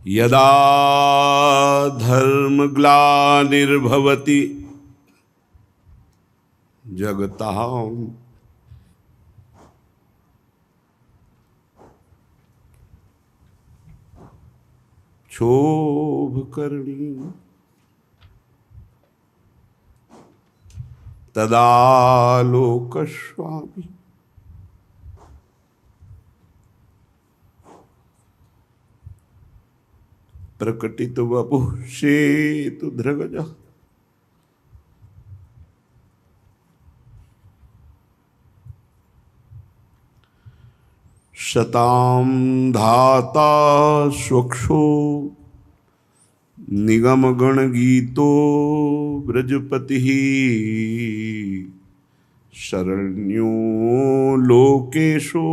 यदा धर्मग्लानिर्भवति जगतः क्षोभकर्णी तदा लोकस्वामी प्रकटित वपुः सेतु धृगजः शतां धाता स्वक्षो निगम गण गीतो ब्रजपतिः शरण्यो लोकेशो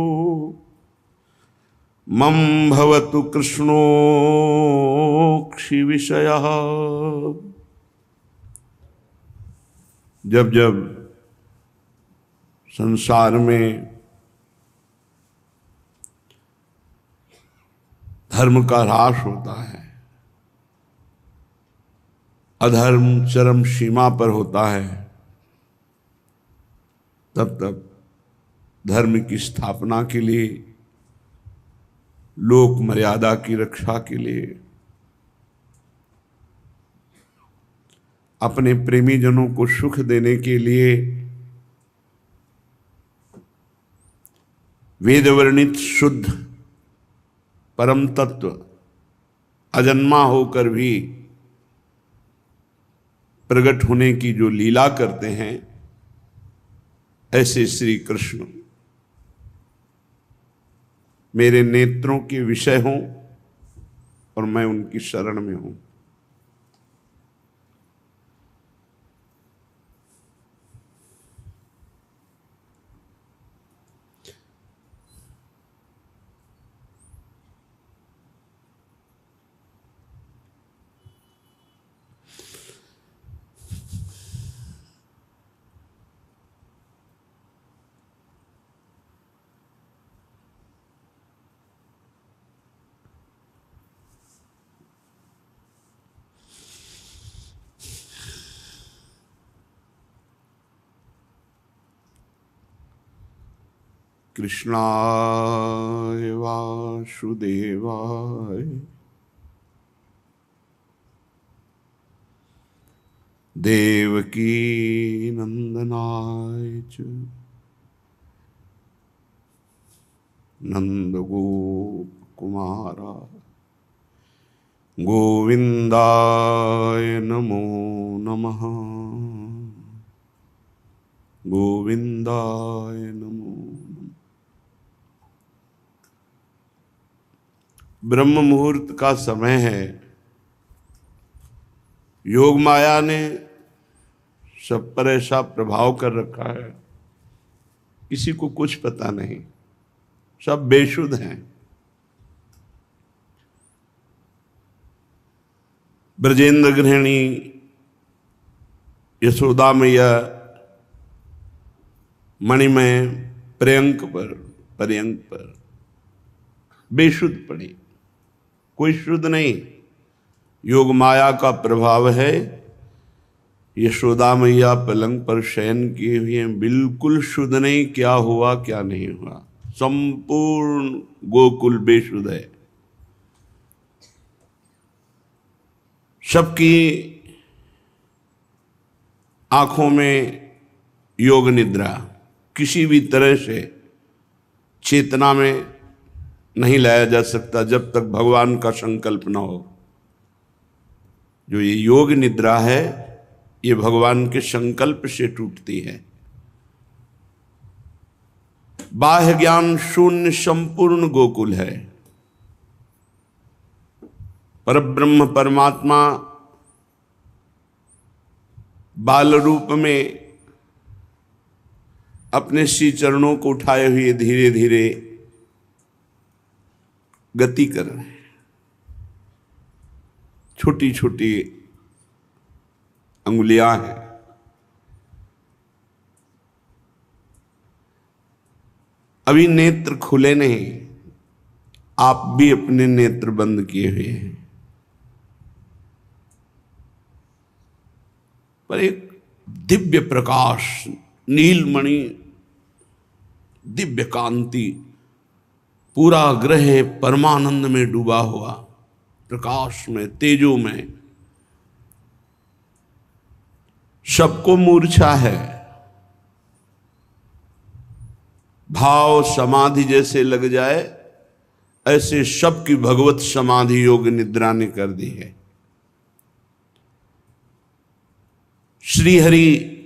मम भवतु कृष्णोक्षि विषयः। जब जब संसार में धर्म का ह्रास होता है, अधर्म चरम सीमा पर होता है, तब तब धर्म की स्थापना के लिए, लोक मर्यादा की रक्षा के लिए, अपने प्रेमी जनों को सुख देने के लिए वेद वर्णित शुद्ध परम तत्व अजन्मा होकर भी प्रकट होने की जो लीला करते हैं, ऐसे श्री कृष्ण मेरे नेत्रों के विषय हों और मैं उनकी शरण में हूं। कृष्णाय वासुदेवाय देवकी नंदनाय च नंदगोपकुमाराय गोविंदाय नमो नमः। गोविंदाय नमो। ब्रह्म मुहूर्त का समय है। योग माया ने सब पर ऐसा प्रभाव कर रखा है, किसी को कुछ पता नहीं, सब बेशुद्ध हैं। ब्रजेंद्र गृहिणी यशोदा मैया मणिमय पर्यंक पर बेशुद्ध पड़ी, कोई शुद्ध नहीं। योग माया का प्रभाव है। यशोदा मैया पलंग पर शयन किए हुए हैं, बिल्कुल शुद्ध नहीं। क्या हुआ क्या नहीं हुआ, संपूर्ण गोकुल बेशुद्ध है। सबकी आंखों में योग निद्रा, किसी भी तरह से चेतना में नहीं लाया जा सकता जब तक भगवान का संकल्प न हो। जो ये योग निद्रा है, ये भगवान के संकल्प से टूटती है। बाह्य ज्ञान शून्य संपूर्ण गोकुल है। परब्रह्म परमात्मा बाल रूप में अपने श्री चरणों को उठाए हुए धीरे धीरे गति कर रहे हैं। छोटी छोटी अंगुलियां हैं। अभी नेत्र खुले नहीं, आप भी अपने नेत्र बंद किए हुए हैं। पर एक दिव्य प्रकाश, नीलमणि, दिव्य कांति, पूरा ग्रह परमानंद में डूबा हुआ, प्रकाश में, तेजो में। सबको मूर्छा है, भाव समाधि जैसे लग जाए ऐसे सबकी भगवत समाधि योग निद्रा ने कर दी है। श्री हरि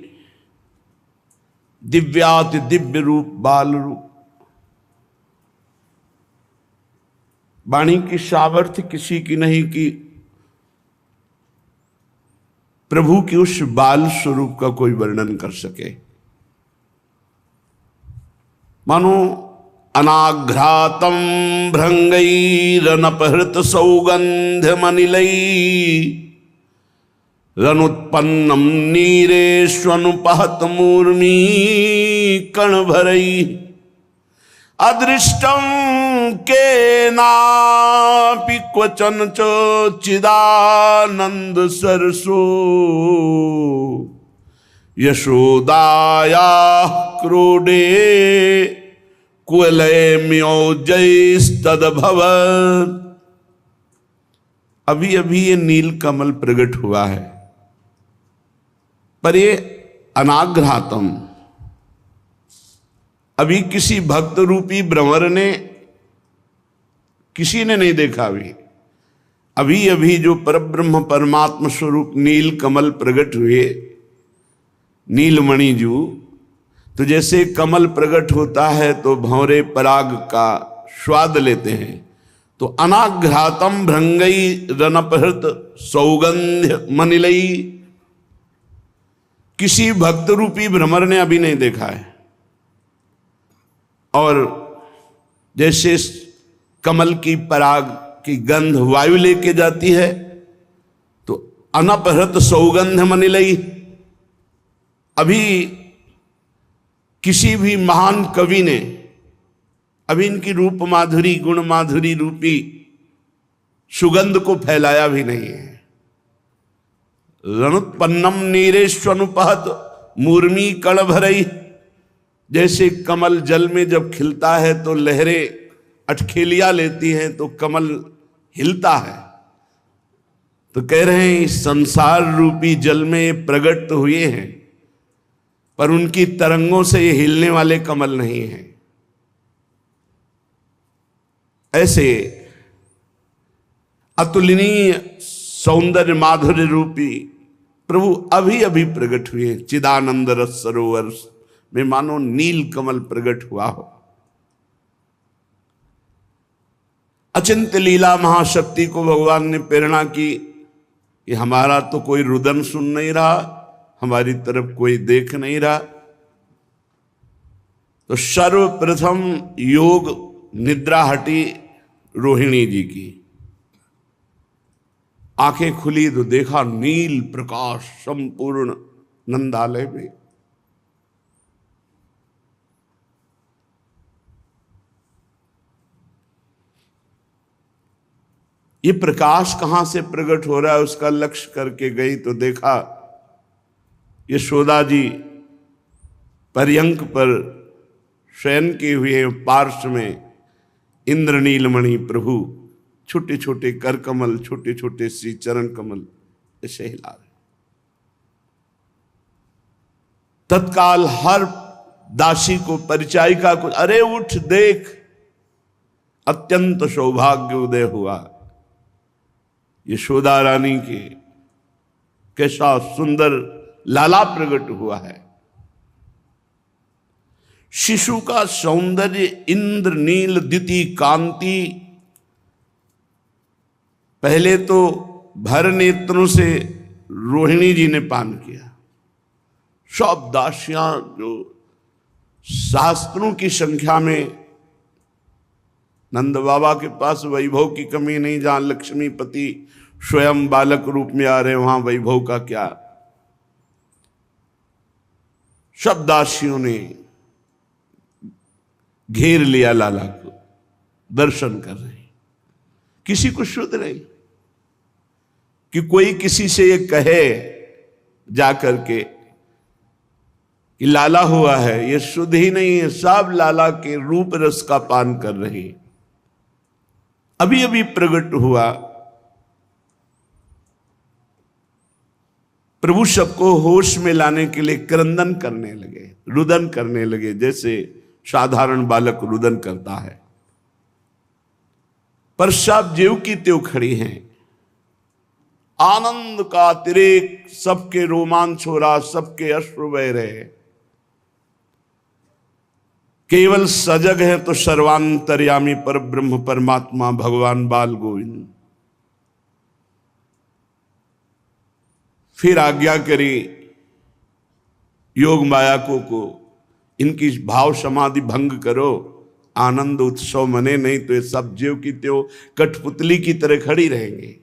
दिव्याति दिव्य रूप, बाल रूप, वाणी की सामर्थ्य किसी की नहीं कि प्रभु की उस बाल स्वरूप का कोई वर्णन कर सके। मानो अनाघ्रातम भृंगैरनपहृत सौगंध्यमनिलै रनुत्पन्नम नीरेष्वनुपहत मूर्मी कणभरै अदृष्टम केनापि क्वचन च चिदानंद सरसो यशोदाया क्रोडे कुवलयम्योजैस्तद्भवत्। अभी अभी ये नील कमल प्रकट हुआ है, पर ये अनाघ्रातम, अभी किसी भक्त रूपी भ्रमर ने, किसी ने नहीं देखा। अभी अभी जो परब्रह्म परमात्मा स्वरूप नील कमल प्रकट हुए, नीलमणि जू, तो जैसे कमल प्रकट होता है तो भंवरे पराग का स्वाद लेते हैं, तो अनाघ्रातम भृंगई रनपहृत सौगंध्य मनिलई, किसी भक्त रूपी भ्रमर ने अभी नहीं देखा है। और जैसे कमल की पराग की गंध वायु लेके जाती है, तो अनपहृत सौगंध मनिलई, अभी किसी भी महान कवि ने अभी इनकी रूप माधुरी, गुण माधुरी रूपी सुगंध को फैलाया भी नहीं है। रणुत्पन्नम नीरेष्वनुपहत मूर्मी कणभरै, जैसे कमल जल में जब खिलता है तो लहरें अटखेलिया लेती हैं तो कमल हिलता है, तो कह रहे हैं इस संसार रूपी जल में ये प्रकट तो हुए हैं, पर उनकी तरंगों से ये हिलने वाले कमल नहीं हैं। ऐसे अतुलनीय सौंदर्य माधुर्य रूपी प्रभु अभी अभी प्रकट हुए। चिदानंद रस सरोवर में मानो नील कमल प्रकट हुआ हो। अचिंत्य लीला महाशक्ति को भगवान ने प्रेरणा की कि हमारा तो कोई रुदन सुन नहीं रहा, हमारी तरफ कोई देख नहीं रहा, तो सर्वप्रथम योग निद्रा हटी रोहिणी जी की। आंखें खुली तो देखा नील प्रकाश संपूर्ण नंदालय में। ये प्रकाश कहां से प्रकट हो रहा है उसका लक्ष्य करके गई तो देखा यशोदा जी पर्यंक पर शयन किए हुए, पार्श्व में इंद्रनीलमणि प्रभु छोटे छोटे कर कमल, छोटे छोटे श्री चरण कमल ऐसे हिला रहे। तत्काल हर दासी को, परिचारिका को, अरे उठ देख, अत्यंत सौभाग्य उदय हुआ। यशोदा रानी के कैसा सुंदर लाला प्रकट हुआ है। शिशु का सौंदर्य, इंद्र नील द्युति कांति, पहले तो भर नेत्रों से रोहिणी जी ने पान किया। सब दासियां जो शास्त्रों की संख्या में, नंद बाबा के पास वैभव की कमी नहीं, जहां लक्ष्मीपति स्वयं बालक रूप में आ रहे वहां वैभव का क्या। सब दासियों ने घेर लिया लाला को, दर्शन कर रहे। किसी को शुद्ध नहीं कि कोई किसी से ये कहे जा करके कि लाला हुआ है, ये शुद्ध ही नहीं है, सब लाला के रूप रस का पान कर रहे हैं। अभी अभी प्रकट हुआ। प्रभु सबको होश में लाने के लिए क्रंदन करने लगे, रुदन करने लगे, जैसे साधारण बालक रुदन करता है। पर सब ज्यों की त्यों खड़ी हैं। आनंद का अतिरेक, सबके रोमांच हो रहा, सबके अश्रु बह रहे। केवल सजग है तो सर्वांतर्यामी पर ब्रह्म परमात्मा भगवान बाल गोविंद। फिर आज्ञा करी योग माया को इनकी भाव समाधि भंग करो, आनंद उत्सव मने, नहीं तो ये सब ज्यों की त्यों कठपुतली की तरह खड़ी रहेंगे।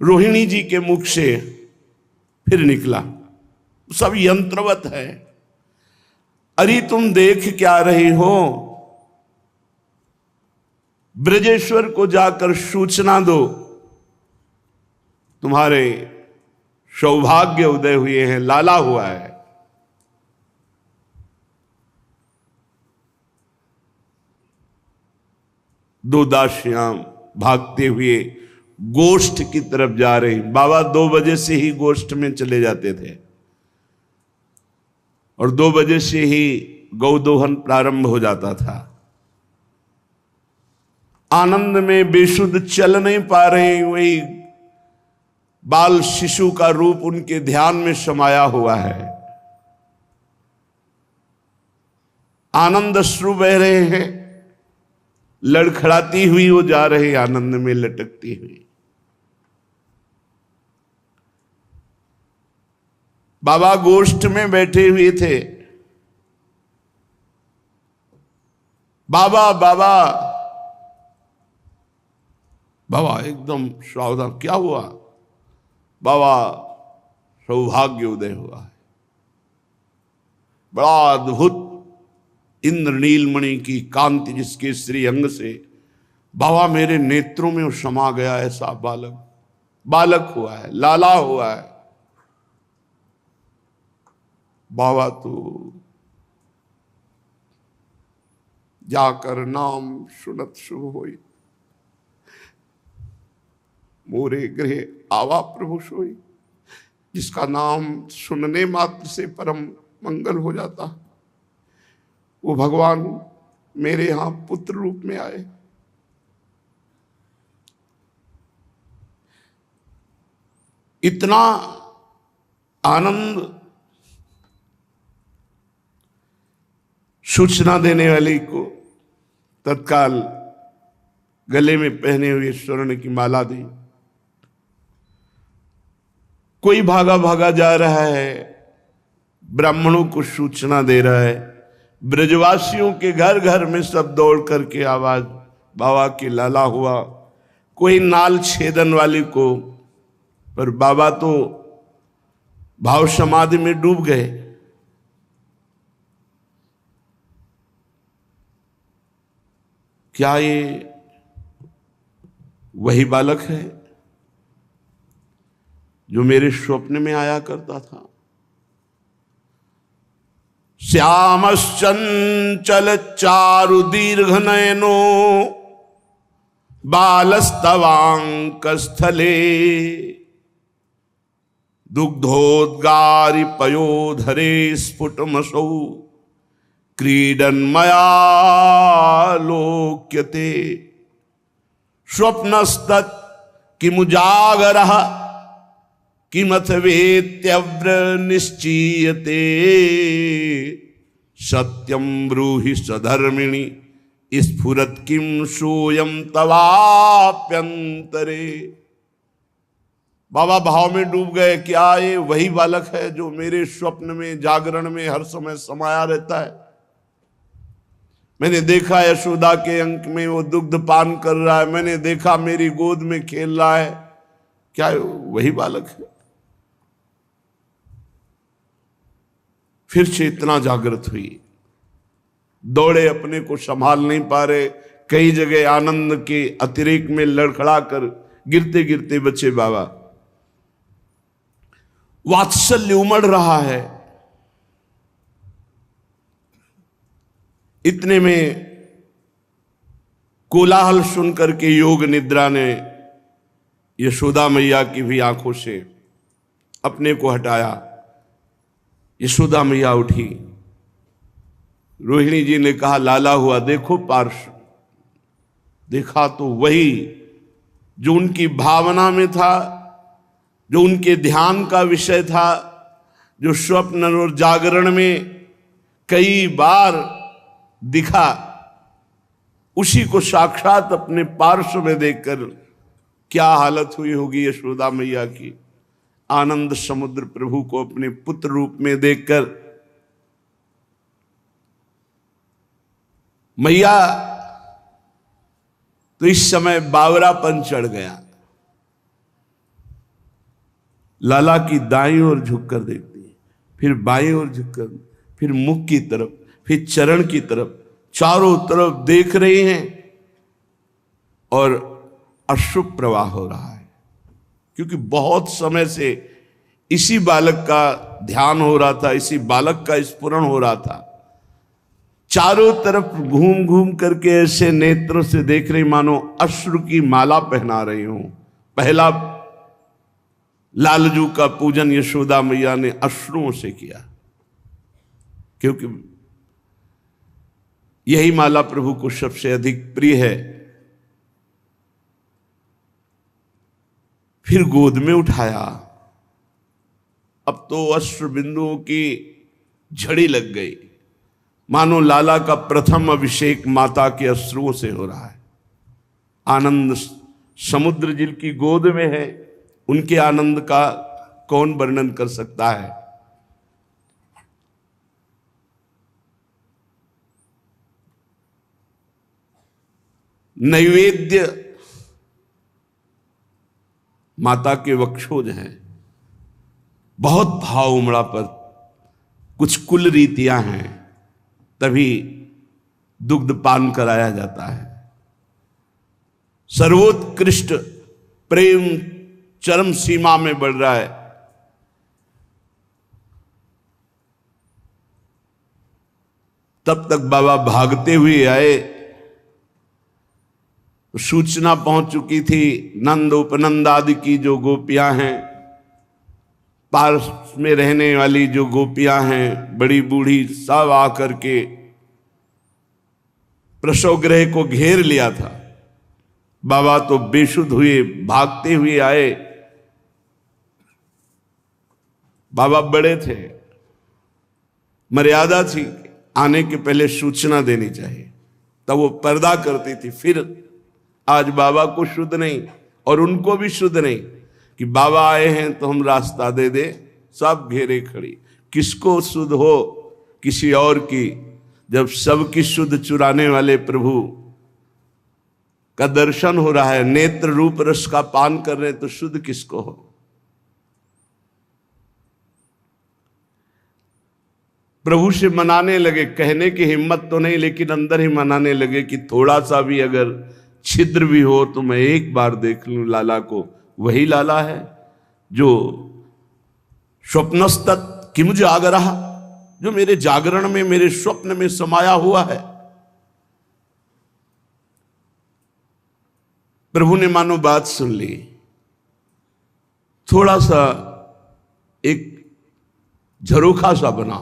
रोहिणी जी के मुख से फिर निकला, सब यंत्रवत है। अरे तुम देख क्या रही हो? ब्रजेश्वर को जाकर सूचना दो, तुम्हारे सौभाग्य उदय हुए हैं, लाला हुआ है। दो दासियां भागते हुए गोष्ठ की तरफ जा रही। बाबा 2 बजे से ही गोष्ठ में चले जाते थे और 2 बजे से ही गौदोहन प्रारंभ हो जाता था। आनंद में बेसुध चल नहीं पा रहे, वही बाल शिशु का रूप उनके ध्यान में समाया हुआ है। आनंद अश्रु बह रहे हैं, लड़खड़ाती हुई वो जा रहे, आनंद में लटकती हुई। बाबा गोष्ठ में बैठे हुए थे। बाबा बाबा बाबा एकदम सावधान, क्या हुआ? बाबा सौभाग्य उदय हुआ है, बड़ा अद्भुत इंद्र नीलमणि की कांति जिसके श्री अंग से बाबा मेरे नेत्रों में समा गया, ऐसा बालक हुआ है, लाला हुआ है। बाबा तो जाकर नाम सुनत शुभ होई, मोरे गृह आवा प्रभु सोई। जिसका नाम सुनने मात्र से परम मंगल हो जाता, वो भगवान मेरे यहां पुत्र रूप में आए। इतना आनंद सूचना देने वाली को तत्काल गले में पहने हुए स्वर्ण की माला दी। कोई भागा भागा जा रहा है, ब्राह्मणों को सूचना दे रहा है। ब्रजवासियों के घर घर में सब दौड़ करके आवाज, बाबा की लाला हुआ। कोई नाल छेदन वाली को, पर बाबा तो भाव समाधि में डूब गए। क्या ये वही बालक है जो मेरे स्वप्न में आया करता था? श्यामश्चंचल चारु दीर्घ नयनो बालस्तवांक स्थले दुग्धोद्गारि पयोधरे स्फुटमसौ क्रीडन्मया लोक्यते स्वप्नस्तत् किमुजागरः किमथ वेत्यव्र निश्चीयते सत्यं ब्रूहि सधर्मिणि स्फुरत् किं सोयं तवाप्यंतरे। बाबा भाव में डूब गए। क्या ये वही बालक है जो मेरे स्वप्न में जागरण में हर समय समाया रहता है? मैंने देखा यशोदा के अंक में वो दुग्ध पान कर रहा है, मैंने देखा मेरी गोद में खेल रहा है। क्या वही बालक है? फिर चेतना जागृत हुई, दौड़े, अपने को संभाल नहीं पा रहे, कई जगह आनंद के अतिरेक में लड़खड़ा कर गिरते गिरते बचे बाबा। वात्सल्य उमड़ रहा है। इतने में कोलाहल सुनकर के योग निद्रा ने यशोदा मैया की भी आंखों से अपने को हटाया। यशोदा मैया उठी। रोहिणी जी ने कहा, लाला हुआ देखो पार्श्व। देखा तो वही जो उनकी भावना में था, जो उनके ध्यान का विषय था, जो स्वप्न और जागरण में कई बार दिखा, उसी को साक्षात अपने पार्श्व में देखकर क्या हालत हुई होगी यशोदा मैया की। आनंद समुद्र प्रभु को अपने पुत्र रूप में देखकर मैया तो इस समय बावरापन चढ़ गया। लाला की दाईं ओर झुककर देखती है, फिर बाईं ओर झुककर, फिर मुख की तरफ, फिर चरण की तरफ, चारों तरफ देख रही हैं और अश्रु प्रवाह हो रहा है। क्योंकि बहुत समय से इसी बालक का ध्यान हो रहा था, इसी बालक का स्फुरण हो रहा था। चारों तरफ घूम घूम करके ऐसे नेत्रों से देख रही मानो अश्रु की माला पहना रही हूं। पहला लालजू का पूजन यशोदा मैया ने अश्रुओं से किया, क्योंकि यही माला प्रभु को सबसे अधिक प्रिय है। फिर गोद में उठाया। अब तो अश्रु बिंदुओं की झड़ी लग गई, मानो लाला का प्रथम अभिषेक माता के अश्रुओं से हो रहा है। आनंद समुद्र जिनकी गोद में है, उनके आनंद का कौन वर्णन कर सकता है। नैवेद्य माता के वक्षोज हैं। बहुत भाव उमड़ा पर कुछ कुल रीतियां हैं, तभी दुग्ध पान कराया जाता है। सर्वोत्कृष्ट प्रेम चरम सीमा में बढ़ रहा है। तब तक बाबा भागते हुए आए। सूचना पहुंच चुकी थी, नंद उपनंद आदि की जो गोपियां हैं, पास में रहने वाली जो गोपियां हैं, बड़ी बूढ़ी, सब आकर के प्रसव गृह को घेर लिया था। बाबा तो बेसुध हुए, भागते हुए आए। बाबा बड़े थे, मर्यादा थी, आने के पहले सूचना देनी चाहिए, तब वो पर्दा करती थी। फिर आज बाबा को शुद्ध नहीं और उनको भी शुद्ध नहीं कि बाबा आए हैं तो हम रास्ता दे दे, सब घेरे खड़ी। किसको शुद्ध हो किसी और की, जब सबकी शुद्ध चुराने वाले प्रभु का दर्शन हो रहा है, नेत्र रूप रस का पान कर रहे, तो शुद्ध किसको हो। प्रभु से मनाने लगे, कहने की हिम्मत तो नहीं, लेकिन अंदर ही मनाने लगे कि थोड़ा सा भी अगर छिद्र भी हो तो मैं एक बार देख लूं लाला को। वही लाला है जो स्वप्नस्तत् किम जागरः, जो मेरे जागरण में, मेरे स्वप्न में समाया हुआ है। प्रभु ने मानो बात सुन ली। थोड़ा सा एक झरोखा सा बना,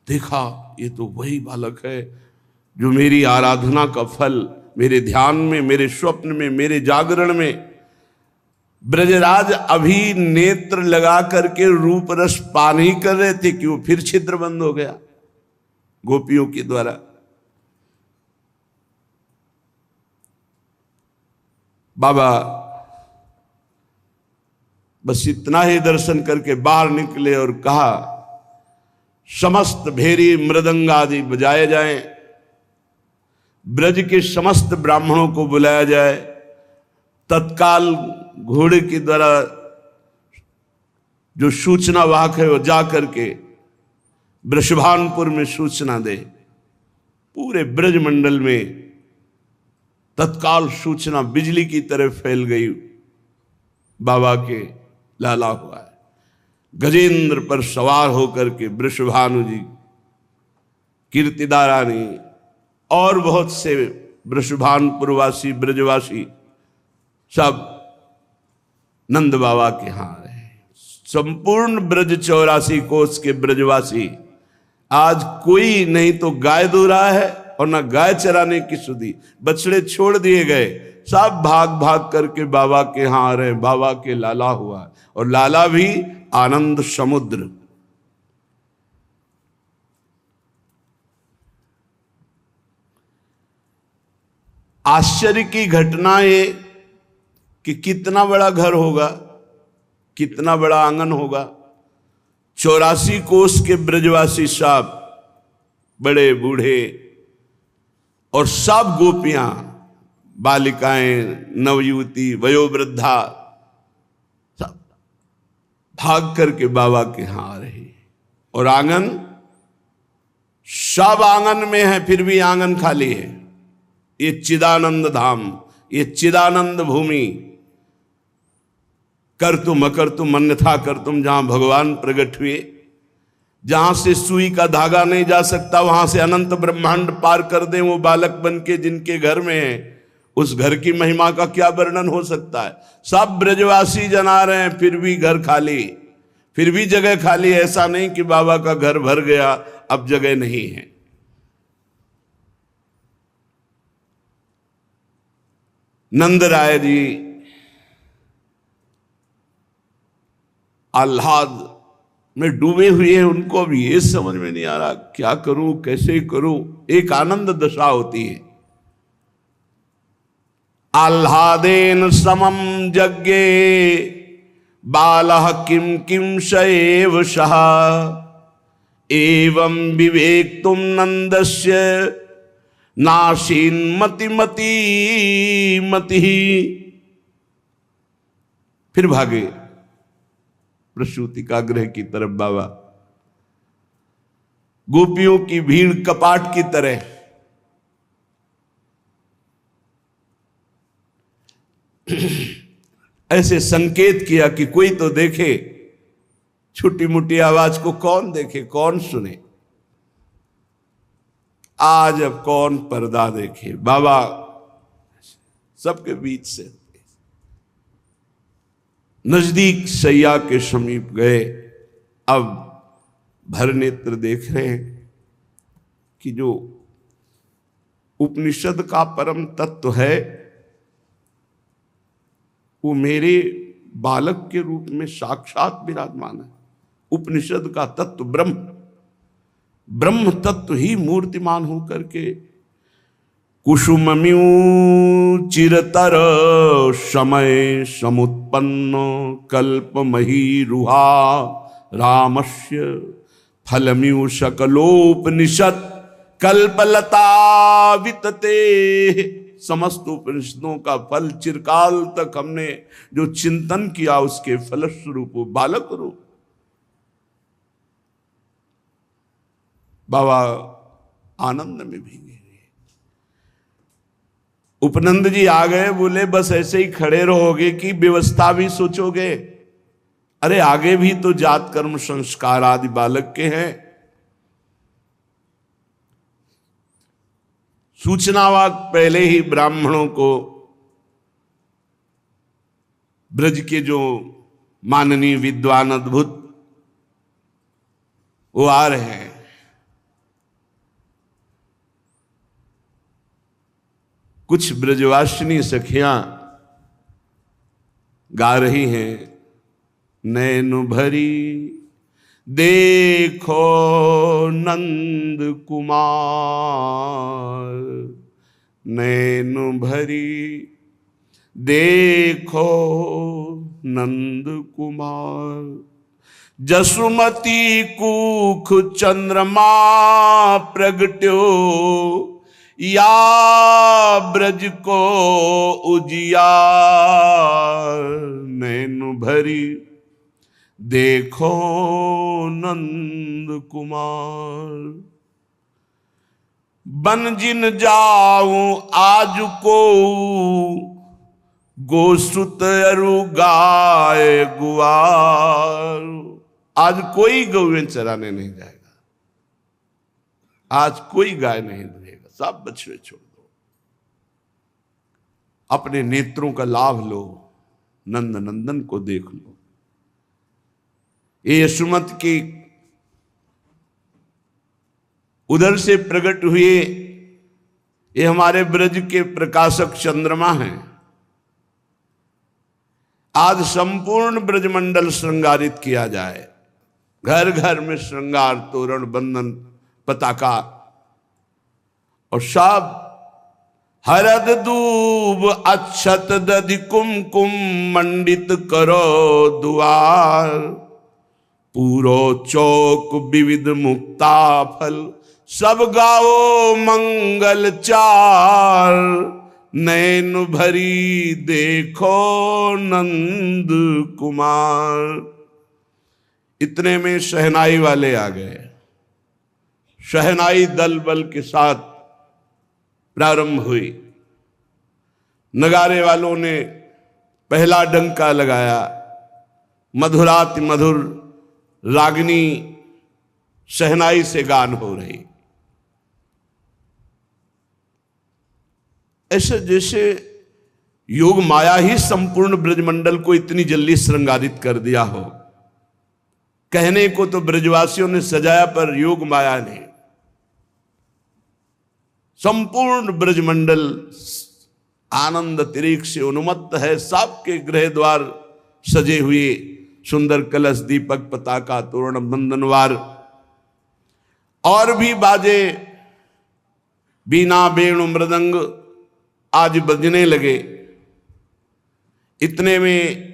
देखा ये तो वही बालक है जो मेरी आराधना का फल मेरे ध्यान में, मेरे स्वप्न में, मेरे जागरण में ब्रजराज अभी नेत्र लगा करके रूप रस पान ही कर रहे थे कि वो फिर छिद्र बंद हो गया गोपियों के द्वारा। बाबा बस इतना ही दर्शन करके बाहर निकले और कहा, समस्त भेरी मृदंग आदि बजाए जाएं, ब्रज के समस्त ब्राह्मणों को बुलाया जाए, तत्काल घोड़े के द्वारा जो सूचना वाहक है वो जा करके वृषभानपुर में सूचना दे। पूरे ब्रज मंडल में तत्काल सूचना बिजली की तरह फैल गई। बाबा के लाला हुआ है। गजेंद्र पर सवार होकर के वृषभानु जी, कीर्तिदा रानी और बहुत से वृषभानपुरवासी ब्रजवासी सब नंद बाबा के यहाँ रहे। संपूर्ण ब्रज 84 कोस के ब्रजवासी, आज कोई नहीं तो गाय दो रहा है और ना गाय चराने की सुधी, बछड़े छोड़ दिए गए, सब भाग भाग करके बाबा के यहाँ आ रहे। बाबा के लाला हुआ और लाला भी आनंद समुद्र। आश्चर्य की घटना ये कि कितना बड़ा घर होगा, कितना बड़ा आंगन होगा। 84 कोस के ब्रजवासी साहब, बड़े बूढ़े और सब गोपियां, बालिकाएं, नवयुवती, वयोवृद्धा, सब भाग करके बाबा के यहां आ रही। और आंगन, सब आंगन में है फिर भी आंगन खाली है। ये चिदानंद धाम, ये चिदानंद भूमि, कर तुम अकर तुम अन्यथा कर तुम, जहां भगवान प्रकट हुए, जहां से सुई का धागा नहीं जा सकता, वहां से अनंत ब्रह्मांड पार कर दें वो बालक बन के जिनके घर में है, उस घर की महिमा का क्या वर्णन हो सकता है। सब ब्रजवासी जना रहे हैं फिर भी घर खाली, फिर भी जगह खाली। ऐसा नहीं कि बाबा का घर भर गया अब जगह नहीं है। नंद राय जी आह्लाद में डूबे हुए हैं। उनको अब ये समझ में नहीं आ रहा क्या करूं, कैसे करूं। एक आनंद दशा होती है। आह्लादेन समम जज्ञे बालः किम किम शएव सः, एवं विवेक तुम नंदस्य नाशीन मति मति मति। फिर भागे प्रसूति गृह की तरफ बाबा। गोपियों की भीड़ कपाट की तरह। ऐसे संकेत किया कि कोई तो देखे। छोटी मोटी आवाज को कौन देखे, कौन सुने। आज अब कौन पर्दा देखे। बाबा सबके बीच से नजदीक सैया के समीप गए। अब भर नेत्र देख रहे हैं कि जो उपनिषद का परम तत्व है वो मेरे बालक के रूप में साक्षात विराजमान है। उपनिषद का तत्व ब्रह्म, ब्रह्म तत्व ही मूर्तिमान होकर के कुसुमम्यू चिरतर समय समुत्पन्न कल्पमहीरुहा रामस्य फलम्यू सकलोपनिषद कल्पलता वितते। समस्त उपनिषदों का फल चिरकाल तक हमने जो चिंतन किया उसके फलस्वरूप बालक रूप बाबा आनंद में भीगे। उपनंद जी आ गए, बोले बस ऐसे ही खड़े रहोगे कि व्यवस्था भी सोचोगे? अरे आगे भी तो जात कर्म संस्कार आदि बालक के हैं। सूचनावाक पहले ही ब्राह्मणों को, ब्रज के जो माननीय विद्वान अद्भुत वो आ रहे हैं। कुछ ब्रजवासिनी सखियां गा रही हैं, नैन भरी देखो नंद कुमार, नैन भरी देखो नंद कुमार, जसुमती कुख चंद्रमा प्रगट्यो, या ब्रज को उजियार, नैन भरी देखो नंद कुमार। बन जिन जाऊं आज को गोसुत अरु गाय गुआर। आज कोई गौएं चराने नहीं जाएगा, आज कोई गाय नहीं दुहेगा, सब बछड़े छोड़ दो, अपने नेत्रों का लाभ लो, नंद नंदन को देख लो। ये यशोमत की उधर से प्रकट हुए, ये हमारे ब्रज के प्रकाशक चंद्रमा हैं। आज संपूर्ण ब्रजमंडल श्रृंगारित किया जाए, घर घर में श्रृंगार, तोरण, बंधन, पताका, और सब हरद दूब अक्षत दधि कुमकुम मंडित करो द्वार। पूरो चौक विविध मुक्ता फल, सब गाओ मंगल चार। नैन भरी देखो नंद कुमार। इतने में शहनाई वाले आ गए। शहनाई दल बल के साथ प्रारंभ हुई। नगारे वालों ने पहला डंका लगाया। मधुराति मधुर रागनी शहनाई से गान हो रही। ऐसे जैसे योग माया ही संपूर्ण ब्रजमंडल को इतनी जल्दी श्रृंगारित कर दिया हो। कहने को तो ब्रजवासियों ने सजाया, पर योग माया ने संपूर्ण ब्रजमंडल आनंद अतिरेक से उन्मत्त है। सबके गृह द्वार सजे हुए, सुंदर कलश, दीपक, पताका, तोरण, बंधनवार, और भी बाजे, बीना, वेणु, मृदंग आज बजने लगे। इतने में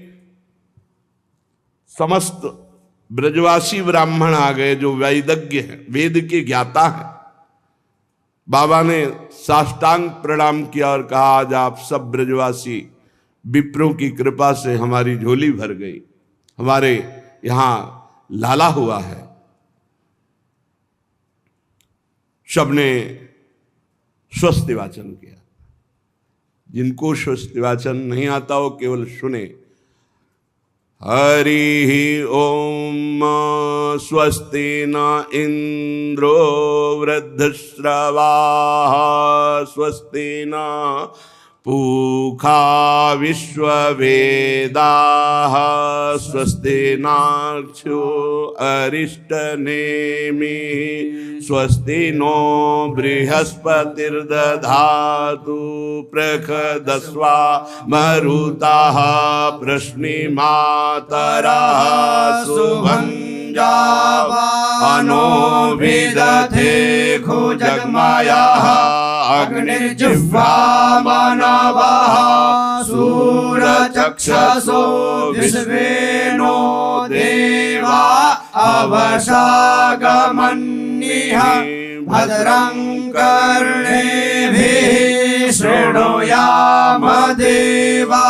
समस्त ब्रजवासी ब्राह्मण आ गए जो वैदज्ञ हैं, वेद के ज्ञाता हैं। बाबा ने साष्टांग प्रणाम किया और कहा, आज आप सब ब्रजवासी विप्रों की कृपा से हमारी झोली भर गई, हमारे यहां लाला हुआ है। सबने स्वस्ति वाचन किया। जिनको स्वस्ति वाचन नहीं आता हो केवल सुने। हरि ओम स्वस्ति न इंद्रो वृद्धश्रवाः स्वस्ति न पूषा विश्ववेदाः स्वस्ति नाक्षो अरिष्टनेमिः स्वस्ति नो बृहस्पतिर्दधातु प्रखदस्वा मरुताः प्रश्निमातरः सुभञ्जावानो विदधे खुजगमयः अग्निर्जिह्वा मानवः सूरचक्षसो विश्वेनो देवा अवशागमन्यः भद्रं कर्णेभिः शृणुयाम देवा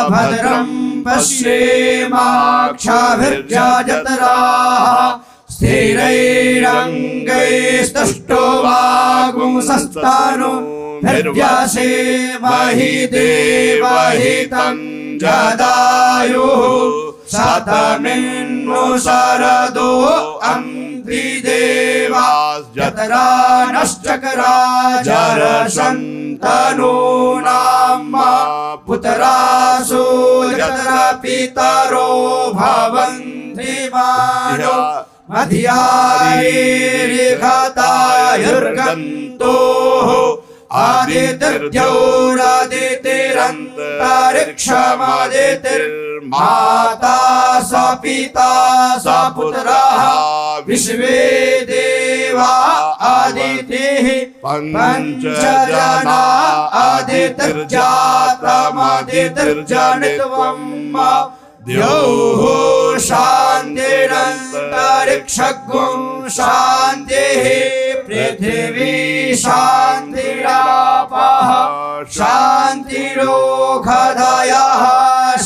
भद्रं पश्येमाक्षभिर्यजत्राः स्थिरैरङ्गैस्तुष्टुवागुंसस्तानुभिर्व्यासेमहि देवहितं जदायुः शतमिन्नु शरदो अन्त्रिदेवास्जत्रा नश्चक्रा जरसन्तनूनां पुत्रासु जत्रा पितरो भवन्ति मानो मध्यायिर्घतायुर्गन्तोः आदित्यौरादितिरन्तरिक्षमदितिर्माता स पिता स पुत्रः विश्वे देवा आदितिः पञ्चजना आदितिर्जातमदितिर्जनित्वम् द्यौः शान्तिरन्तरिक्षगुं शान्तिः पृथिवी शान्तिरापः शान्तिरोषधयः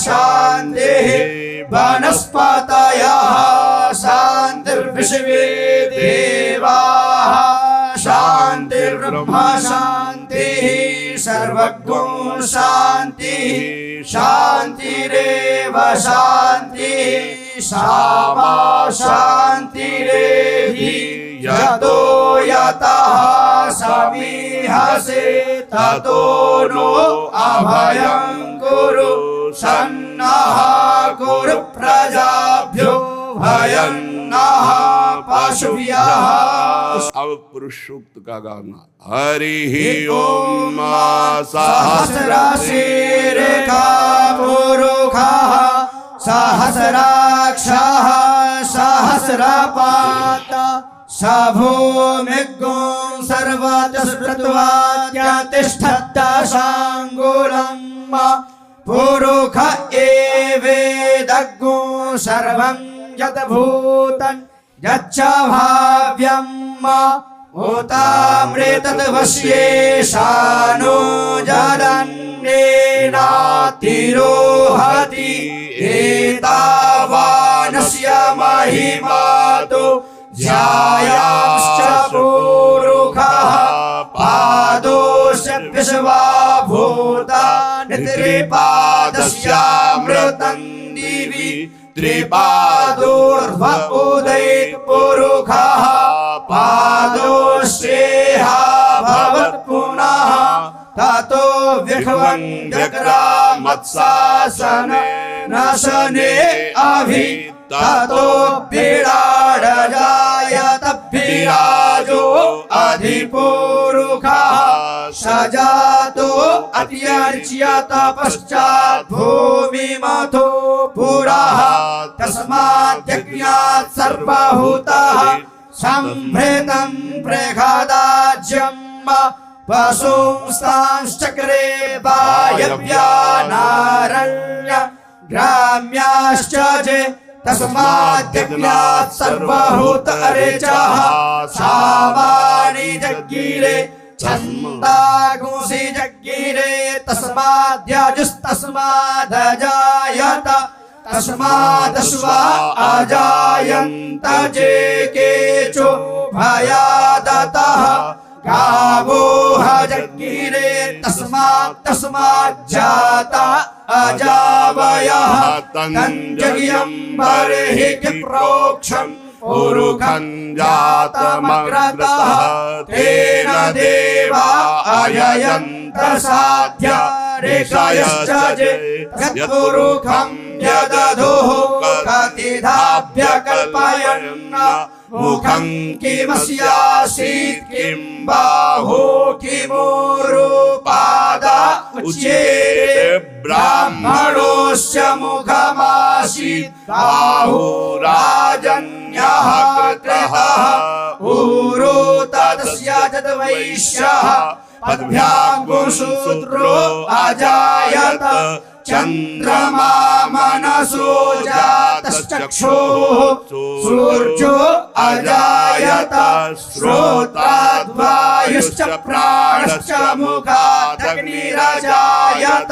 शान्तिः वनस्पतयः शान्तिर्विश्वे देवाः शान्तिर्ब्रह्म शान्तिः सर्वगुं शान्तिः शान्तिरेव शान्तिः सामा शान्तिरेधि यतो यतः समीहसे ततो नो अभयं कुरु सन्नः कुरु प्रजाभ्यो भयं नः पशुभ्यः। अब पुरुष सूक्त का गाना। हरि ओम सहस्रशीर्षा पुरुषः सहस्राक्षः सहस्रपात् स भूमिगुं सर्वतस्पृत्वा तिष्ठत्तशाङ्गुलम् पुरुष एवेदग्गुं सर्वं यद्भूतं यच्च भाव्यम् उतामृतद्वश्येशानो जदन्येनातिरोहति एतावानस्य महिमातो ध्यायाश्च पुरुषः पादोश्च विश्वाभूतानि त्रिपादस्यामृतं दिवि त्रिपादोर्ध्व उदयेत् पुरुषः पादोश्चेहा भवत् पुनः ततो विह्वं व्यग्रामत्सासने नशने अभि ततो विराडजायत विराजो अधिपुरुषः सजातो अत्यर्च्यत पश्चात् भूमिमथो पुरः तस्माद्यज्ञात् सर्वभूतः संभृतं प्रेषदाज्यम् पशुंस्तांश्चक्रे वायव्यानारण्य ग्राम्याश्च जे तस्माद्यज्ञात् सर्वभूत अरेचः सावानि जज्ञिरे छन्दागुंसि जज्ञिरे तस्माद्यजुस्तस्मादजायत तस्मादश्वा अजायन्त जे केचो भयादतः गावोह जज्ञिरे तस्माज्जाता अजावयः तञ्जज्ञं बर्हि प्रोक्षम् पुरुषं जातमग्रतः तेन देवा अययन्त साध्या ऋषयश्च जे यत्पुरुषं यदधुः कतिधाभ्यकल्पयन् मुखं किमस्यासीत् किं बाहु किमुरुपादा उच्यते ब्राह्मणोऽस्य मुखमासीत् बाहुराजन्यः कृतः ऊरो तदस्य तद्वैश्यः पद्भ्यां सूत्रो अजायत चन्द्रमा मनसो जातश्चक्षुः सूर्यो अजायत श्रोत्राद्वायुश्च प्राणश्च मुखादग्निरजायत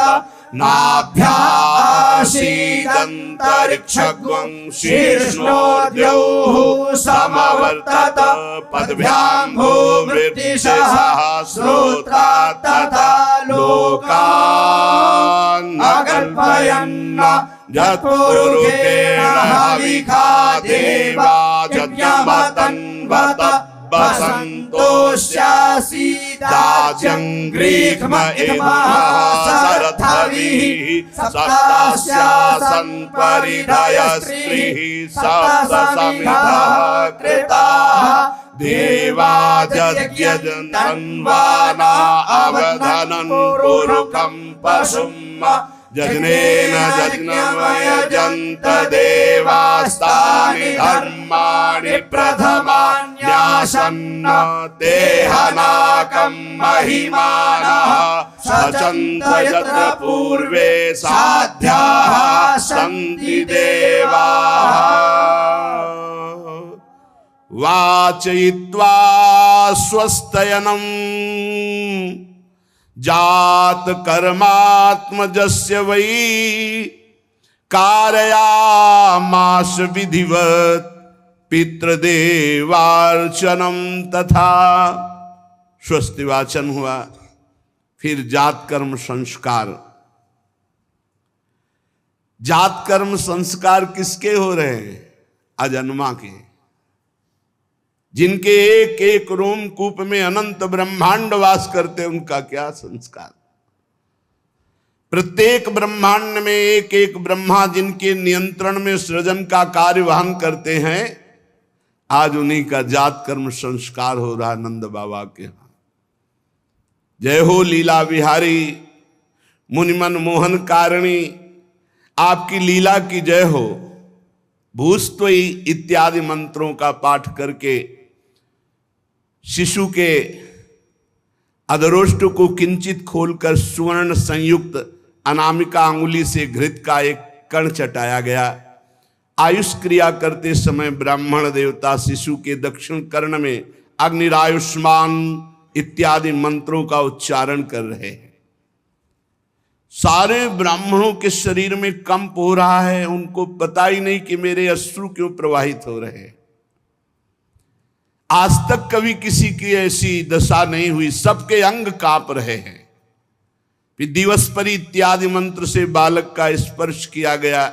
नाभ्यासीदन्तरिक्षगं शीर्ष्णोद्यौः समवर्तत पद्भ्यां भूमृत्तिशः श्रोत्रात् तथा लोकान् अकल्पयन् यत्पुरुषेण हविखा देवा यज्ञमतन्वत बसन्तोष्यासीदाज्यं ग्रीष्म इमः शरथविः सप्तास्यासन् परिधयस्त्रिः सप्तसमिधः कृताः देवा यज्ञजन्तन्वाना अवधनन् पुरुषं पशुम् यज्ञेन यज्ञमयजन्त देवास्तानि धर्माणि प्रथमान्यासन्न ते हनाकं महिमानः सचन्त यत्र पूर्वे साध्याः सन्ति देवाः वाचयित्वा स्वस्तयनम् जात कर्मात्मजस्य वै कारयामास विधिवत पितृदेवार्चनम तथा। स्वस्ति वाचन हुआ, फिर जात कर्म संस्कार जात कर्म संस्कार किसके हो रहे हैं? अजन्मा के, जिनके एक एक रोमकूप में अनंत ब्रह्मांड वास करते, उनका क्या संस्कार। प्रत्येक ब्रह्मांड में एक एक ब्रह्मा जिनके नियंत्रण में सृजन का कार्य वहन करते हैं, आज उन्हीं का जात कर्म संस्कार हो रहा नंद बाबा के यहां। जय हो लीला बिहारी मुनिमन मोहन कारिणी, आपकी लीला की जय हो। भूस्त्वयि इत्यादि मंत्रों का पाठ करके शिशु के अधरोष्ट को किंचित खोलकर सुवर्ण संयुक्त अनामिका अंगुली से घृत का एक कण चटाया गया। आयुष क्रिया करते समय ब्राह्मण देवता शिशु के दक्षिण कर्ण में अग्निरायुष्मान इत्यादि मंत्रों का उच्चारण कर रहे हैं। सारे ब्राह्मणों के शरीर में कंप हो रहा है, उनको पता ही नहीं कि मेरे अश्रु क्यों प्रवाहित हो रहे हैं। आज तक कभी किसी की ऐसी दशा नहीं हुई, सबके अंग कांप रहे हैं। फिर दिवसपरि इत्यादि मंत्र से बालक का स्पर्श किया गया।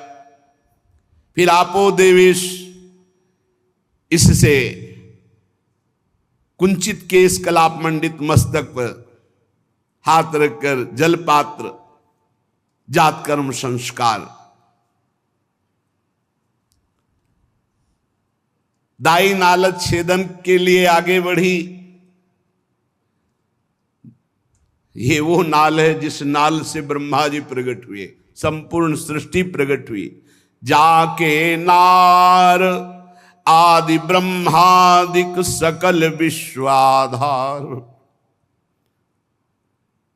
फिर आपो देवेश, इससे कुंचित केश कलाप मंडित मस्तक पर हाथ रखकर जलपात्र जात कर्म संस्कार। दाई नाल छेदन के लिए आगे बढ़ी। ये वो नाल है जिस नाल से ब्रह्मा जी प्रकट हुए, संपूर्ण सृष्टि प्रकट हुई। जाके नार आदि ब्रह्मादिक सकल विश्वाधार,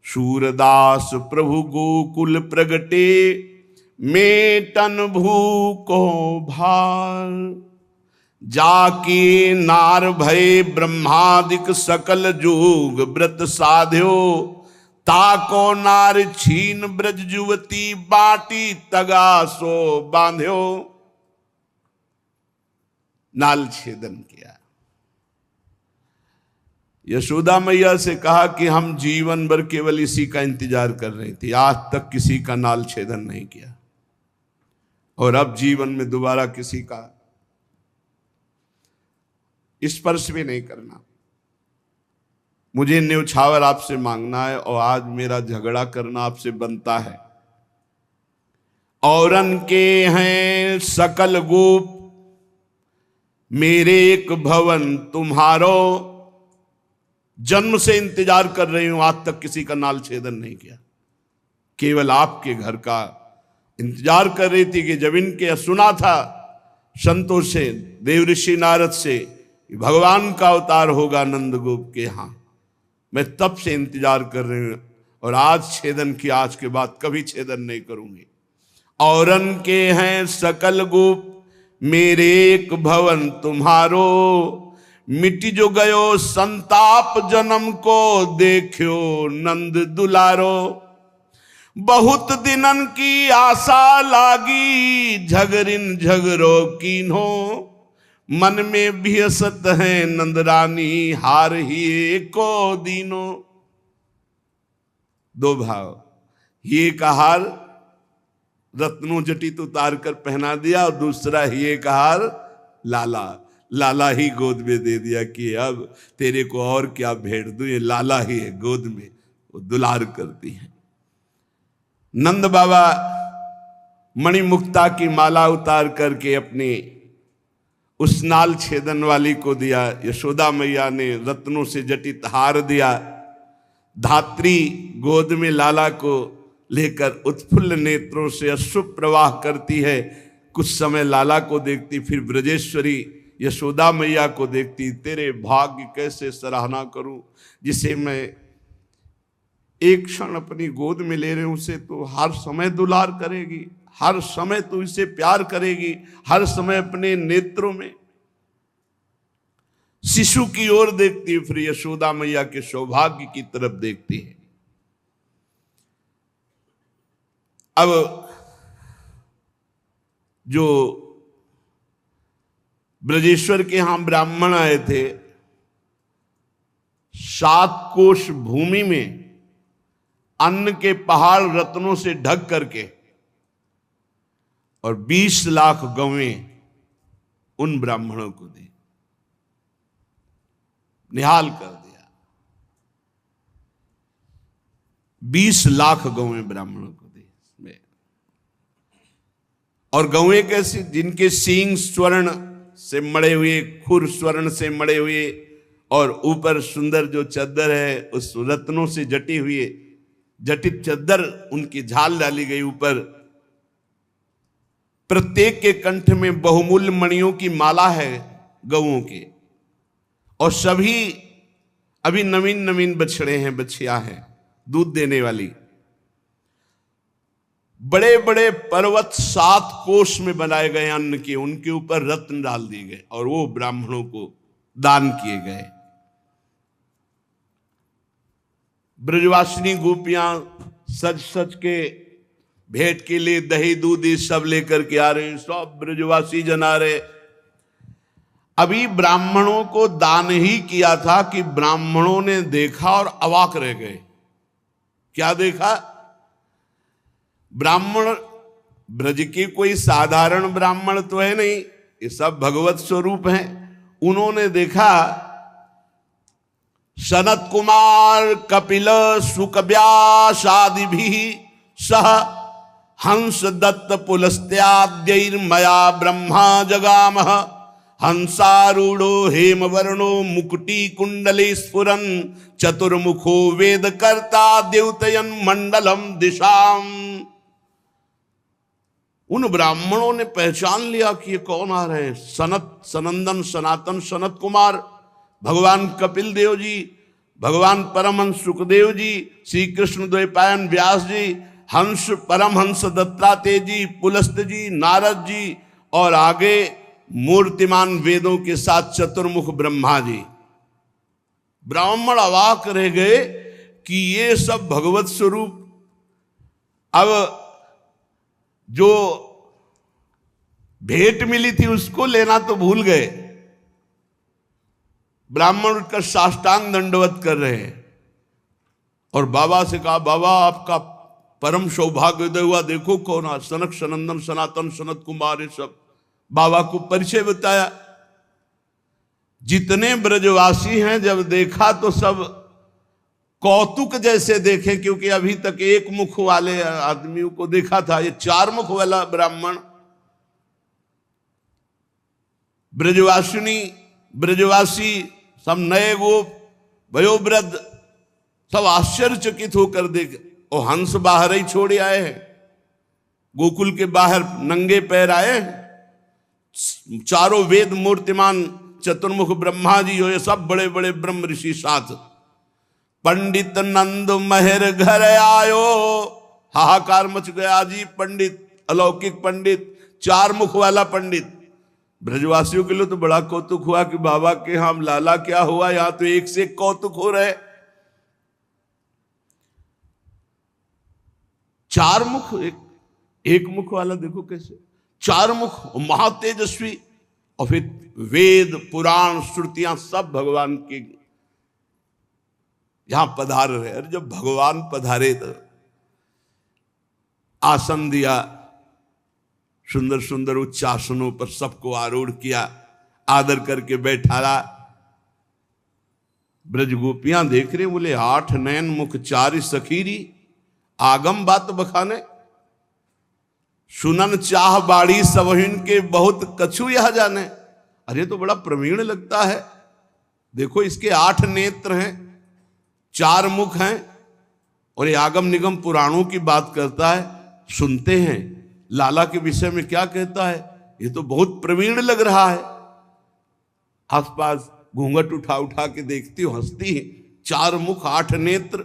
सूरदास प्रभु गोकुल प्रगटे मेटन भूको भार। जाके नार भय ब्रह्मादिक सकल जोग व्रत साध्यो, ताको नार छीन ब्रज जुवती बाटी तगासो बांध्यो। नाल छेदन किया। यशोदा मैया से कहा कि हम जीवन भर केवल इसी का इंतजार कर रही थी, आज तक किसी का नाल छेदन नहीं किया, और अब जीवन में दोबारा किसी का स्पर्श भी नहीं करना। मुझे न्यौछावर आपसे मांगना है, और आज मेरा झगड़ा करना आपसे बनता है। औरन के हैं सकल गोप, मेरे एक भवन तुम्हारो। जन्म से इंतजार कर रही हूं, आज तक किसी का नाल छेदन नहीं किया, केवल आपके घर का इंतजार कर रही थी। कि जब इनके सुना था संतों से, देव ऋषि नारद से, भगवान का अवतार होगा नंदगोप के यहां, मैं तब से इंतजार कर रही हूं, और आज छेदन किया, आज के बाद कभी छेदन नहीं करूंगी। औरन के हैं सकल गोप, मेरे एक भवन तुम्हारो। मिट्टी जो गयो संताप जन्म को, देखो नंद दुलारो। बहुत दिनन की आशा लागी, झगरिन झगरो कीन्हो। मन में भी असत है नंदरानी, हार ही को दीनो। दो भाव, ये का हार रत्नों जटित उतार कर पहना दिया, और दूसरा ये का हार लाला, लाला ही गोद में दे दिया कि अब तेरे को और क्या भेंट दूं, ये लाला ही है गोद में, वो दुलार करती है। नंद बाबा मणिमुक्ता की माला उतार करके अपने उस नाल छेदन वाली को दिया। यशोदा मैया ने रत्नों से जटित हार दिया। धात्री गोद में लाला को लेकर उत्फुल्ल नेत्रों से अश्रु प्रवाह करती है। कुछ समय लाला को देखती, फिर ब्रजेश्वरी यशोदा मैया को देखती। तेरे भाग्य कैसे सराहना करूं, जिसे मैं एक क्षण अपनी गोद में ले रही हूं, उसे तो हर समय दुलार करेगी, हर समय तो इसे प्यार करेगी, हर समय अपने नेत्रों में शिशु की ओर देखती है, फिर यशोदा मैया के सौभाग्य की तरफ देखती है। अब जो ब्रजेश्वर के यहां ब्राह्मण आए थे, 7 कोश भूमि में अन्न के पहाड़ रत्नों से ढक करके और 20 लाख गौवें उन ब्राह्मणों को दी। निहाल कर दिया। 20 लाख गौवें ब्राह्मणों को दी। और गौवें कैसी? जिनके सींग स्वर्ण से मड़े हुए, खुर स्वर्ण से मड़े हुए, और ऊपर सुंदर जो चद्दर है उस रत्नों से जटी हुई जटित चद्दर उनकी झाल डाली गई ऊपर। प्रत्येक के कंठ में बहुमूल्य मणियों की माला है गौओं के। और सभी अभी नवीन नवीन बछड़े हैं, बछिया हैं दूध देने वाली। बड़े बड़े पर्वत 7 कोष में बनाए गए अन्न के, उनके ऊपर रत्न डाल दिए गए और वो ब्राह्मणों को दान किए गए। ब्रजवासिनी गोपियां सज सज के भेंट के लिए दही दूध सब लेकर के आ रहे, सब ब्रजवासी जन आ रहे। अभी ब्राह्मणों को दान ही किया था कि ब्राह्मणों ने देखा और अवाक रह गए। क्या देखा? ब्राह्मण ब्रज के कोई साधारण ब्राह्मण तो है नहीं, ये सब भगवत स्वरूप हैं। उन्होंने देखा सनत कुमार कपिल सुक व्यास आदि भी सह हंस दत्त पुलस्त्याद्यैर्मया ब्रह्मा जगामः हंसारूढ़ो हेमवर्णो मुकुटी कुंडले स्फुरन चतुर्मुखो वेद कर्ता द्योतयन मंडलम दिशाम। उन ब्राह्मणों ने पहचान लिया कि ये कौन आ रहे हैं। सनंदन सनातन सनत कुमार, भगवान कपिल देव जी, भगवान परमहंस सुखदेव जी, श्री कृष्ण द्वैपायन व्यास जी, हंस परमहंस दत्तात्रेय जी, पुलस्त जी, नारद जी, और आगे मूर्तिमान वेदों के साथ चतुर्मुख ब्रह्मा जी। ब्राह्मण अवाक रह गए कि ये सब भगवत स्वरूप। अब जो भेंट मिली थी उसको लेना तो भूल गए। ब्राह्मण उठकर साष्टांग दंडवत कर रहे हैं और बाबा से कहा, बाबा आपका परम सौभाग्योदय हुआ, देखो कौन आ, सनक सनंदन सनातन सनत कुमार, ये सब। बाबा को परिचय बताया। जितने ब्रजवासी हैं जब देखा तो सब कौतुक जैसे देखे, क्योंकि अभी तक एक मुख वाले आदमियों को देखा था, ये 4 मुख वाला ब्राह्मण। ब्रजवासिनी ब्रजवासी सब नए गोप वयोवृद्ध सब आश्चर्यचकित होकर देखे। और हंस बाहर ही छोड़े आए हैं, गोकुल के बाहर नंगे पैर आए हैं। चारों वेद मूर्तिमान चतुर्मुख ब्रह्मा जी हो, ये सब बड़े बड़े ब्रह्म ऋषि साथ। पंडित नंद महर घर आयो, हाहाकार मच गया जी। पंडित, अलौकिक पंडित, 4 मुख वाला पंडित। ब्रजवासियों के लिए तो बड़ा कौतुक हुआ कि बाबा के हम लाला क्या हुआ, यहां तो एक से एक कौतुक हो रहे। 4 मुख, एक मुख वाला देखो कैसे, 4 मुख, महातेजस्वी। और फिर वेद पुराण श्रुतियां सब भगवान के यहां पधार रहे। अरे जब भगवान पधारे तो आसन दिया, सुंदर सुंदर उच्च आसनों पर सबको आरूढ़ किया, आदर करके बैठाला। ब्रज गोपियां देख रहे, बोले 8 नयन मुख 4 सखीरी, आगम बात बखाने, सुनन चाह बाड़ी सबहिन के बहुत कछु यह जाने। अरे तो बड़ा प्रवीण लगता है, देखो इसके 8 नेत्र हैं, 4 मुख हैं, और ये आगम निगम पुराणों की बात करता है। सुनते हैं लाला के विषय में क्या कहता है, ये तो बहुत प्रवीण लग रहा है। आसपास घूंघट उठा उठा के देखती हो, हंसती है। 4 मुख 8 नेत्र,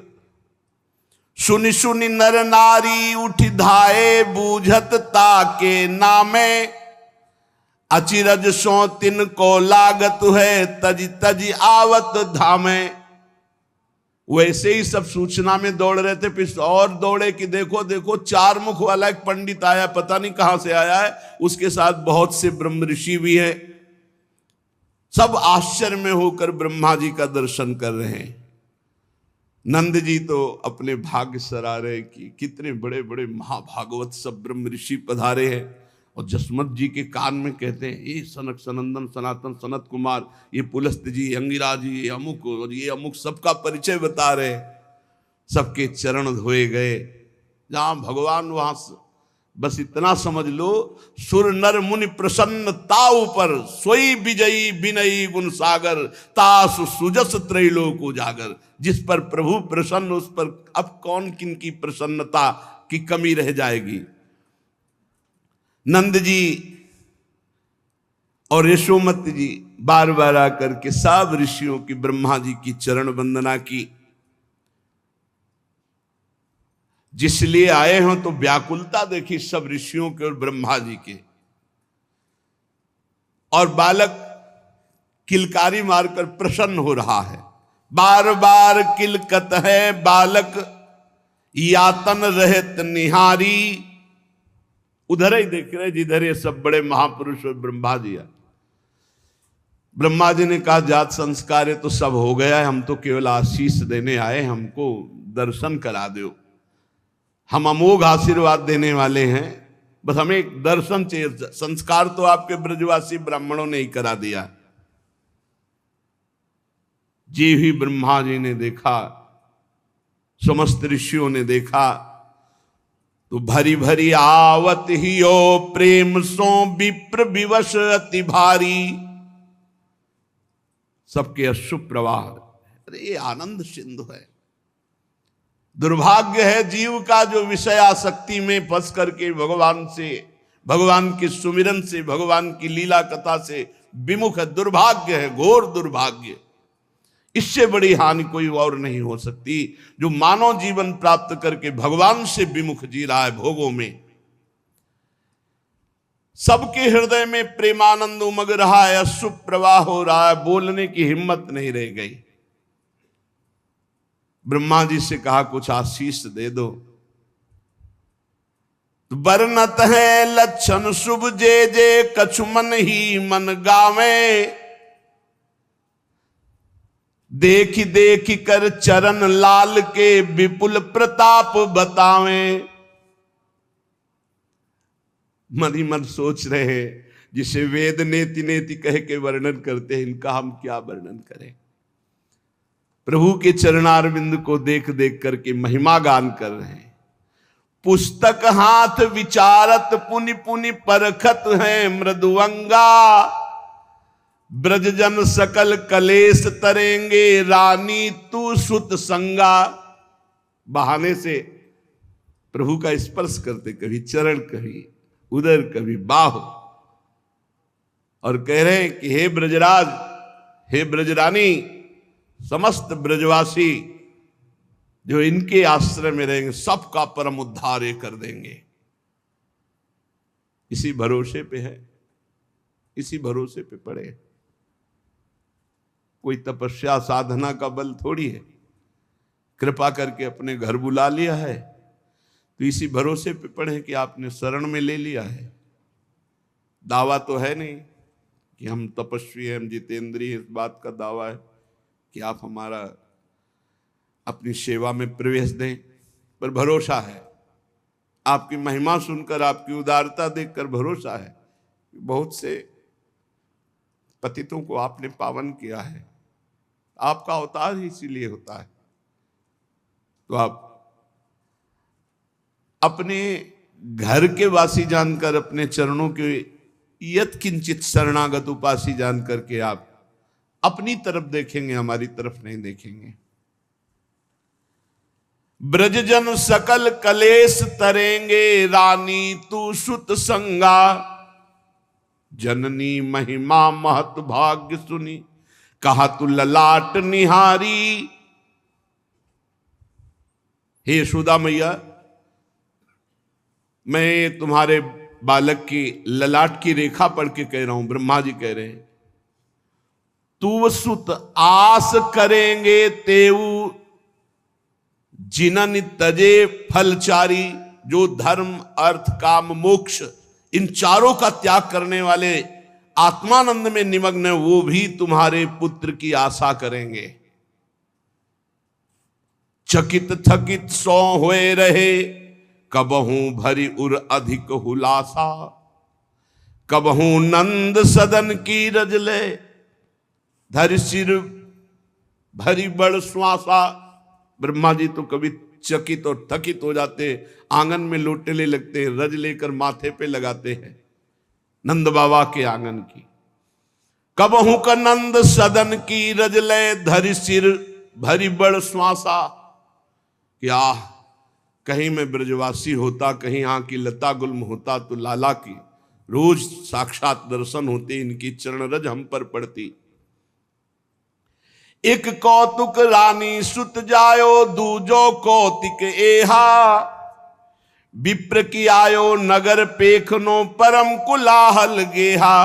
सुनि सुनि नर नारी उठ धाये, बूझत ताके नामे, अचिरज सो तिन को लागत है, तज तज आवत धामे। वैसे ही सब सूचना में दौड़ रहे थे, फिर और दौड़े कि देखो देखो 4 मुख वाला एक पंडित आया, पता नहीं कहां से आया है, उसके साथ बहुत से ब्रह्म ऋषि भी है। सब आश्चर्य में होकर ब्रह्मा जी का दर्शन कर रहे हैं। नंद जी तो अपने भाग्य सरा रहे कि कितने बड़े बड़े महाभागवत सब ब्रह्म ऋषि पधारे हैं। और जसमत जी के कान में कहते हैं, ये सनक सनंदन सनातन सनत कुमार, ये पुलस्त जी, अंगिरा जी, ये अमुक और ये अमुक, सबका परिचय बता रहे। सबके चरण धोए गए। जहां भगवान वहां बस इतना समझ लो, सुर नर मुनि प्रसन्न ताऊ पर, सोई विजयी विनयी गुण सागर, तासु सुजस त्रैलोक उजागर। जिस पर प्रभु प्रसन्न, उस पर अब कौन किन की प्रसन्नता की कमी रह जाएगी। नंद जी और यशोमती जी बार बार आकर के सब ऋषियों की, ब्रह्मा जी की चरण वंदना की। जिसलिए आए हो तो व्याकुलता देखी सब ऋषियों के और ब्रह्मा जी के। और बालक किलकारी मारकर प्रसन्न हो रहा है। बार बार किलकत है बालक, यातन रहत निहारी। उधर ही देख रहे जिधर ये सब बड़े महापुरुष और ब्रह्मा जी है। ब्रह्मा जी ने कहा, जात संस्कार है तो सब हो गया है, हम तो केवल आशीष देने आए, हमको दर्शन करा दो। हम अमोघ आशीर्वाद देने वाले हैं, बस हमें एक दर्शन चाहिए। संस्कार तो आपके ब्रजवासी ब्राह्मणों ने ही करा दिया। जी ही ब्रह्मा जी ने देखा, समस्त ऋषियों ने देखा, तो भरी भरी आवत ही ओ प्रेम सो विप्र विवश अति भारी। सबके अश्रु प्रवाह। अरे ये आनंद सिंधु है। दुर्भाग्य है जीव का जो विषय आसक्ति में फंस करके भगवान से, भगवान के सुमिरन से, भगवान की लीला कथा से विमुख है। दुर्भाग्य है, घोर दुर्भाग्य। इससे बड़ी हानि कोई और नहीं हो सकती। जो मानव जीवन प्राप्त करके भगवान से विमुख जी रहा है भोगों में। सबके हृदय में प्रेमानंद उमग रहा है, अश्रु प्रवाह हो रहा है, बोलने की हिम्मत नहीं रह गई। ब्रह्मा जी से कहा, कुछ आशीष दे दो। तो बरनत है लक्षण शुभ जे जे, कछु मन ही मन गावे। देखी देखी कर चरण लाल के, विपुल प्रताप बतावें। मन ही मन सोच रहे, जिसे वेद नेति नेति कह के वर्णन करते हैं, इनका हम क्या वर्णन करें। प्रभु के चरणारविंद को देख देख करके महिमा गान कर रहे हैं। पुस्तक हाथ विचारत पुनि पुनि परखत है मृदुअंगा। ब्रजजन सकल कलेश तरेंगे, रानी तू सुत संगा। बहाने से प्रभु का स्पर्श करते, कभी चरण, कभी उदर, कभी बाहु, और कह रहे हैं कि हे ब्रजराज, हे ब्रजरानी, समस्त ब्रजवासी जो इनके आश्रय में रहेंगे, सबका परम उद्धार ये कर देंगे। इसी भरोसे पे है, इसी भरोसे पे पड़े। कोई तपस्या साधना का बल थोड़ी है। कृपा करके अपने घर बुला लिया है तो इसी भरोसे पे पड़े कि आपने शरण में ले लिया है। दावा तो है नहीं कि हम तपस्वी हैं, हम जितेंद्रिय, इस बात का दावा है कि आप हमारा अपनी सेवा में प्रवेश दें, पर भरोसा है। आपकी महिमा सुनकर, आपकी उदारता देखकर भरोसा है। बहुत से पतितों को आपने पावन किया है। आपका अवतार ही इसीलिए होता है। तो आप अपने घर के वासी जानकर, अपने चरणों के यत किंचित शरणागत उपासी जानकर के आप अपनी तरफ देखेंगे, हमारी तरफ नहीं देखेंगे। ब्रजजन सकल कलेश तरेंगे, रानी तू सुत संगा। जननी महिमा महत भाग्य सुनी, कहा तू ललाट निहारी। हे यशोदा मैया, मैं तुम्हारे बालक की ललाट की रेखा पढ़ के कह रहा हूं। ब्रह्मा जी कह रहे हैं, तू सुत आस करेंगे तेऊ, जिनन तजे फलचारी। जो धर्म, अर्थ, काम, मोक्ष, इन चारों का त्याग करने वाले, आत्मानंद में निमग्न, वो भी तुम्हारे पुत्र की आशा करेंगे। चकित थकित सौ हुए रहे, कबहू भरी उर अधिक हुलासा। कबहू नंद सदन की रजले, धरि सिर भरी बड़ श्वासा। ब्रह्मा जी तो कभी चकित और थकित हो जाते, आंगन में लोटे ले लगते हैं, रज लेकर माथे पे लगाते हैं नंद बाबा के आंगन की। कबहू का नंद सदन की रजले, धरि सिर भरी बड़ श्वासा। क्या कहीं मैं ब्रजवासी होता, कहीं यहाँ की लता गुल्म होता तो लाला की रोज साक्षात दर्शन होते, इनकी चरण रज हम पर पड़ती। एक कौतुक रानी सुत जायो, दूजो कौतिक एहा। विप्र की आयो नगर पेखनो, परम कुलाहल गेहा।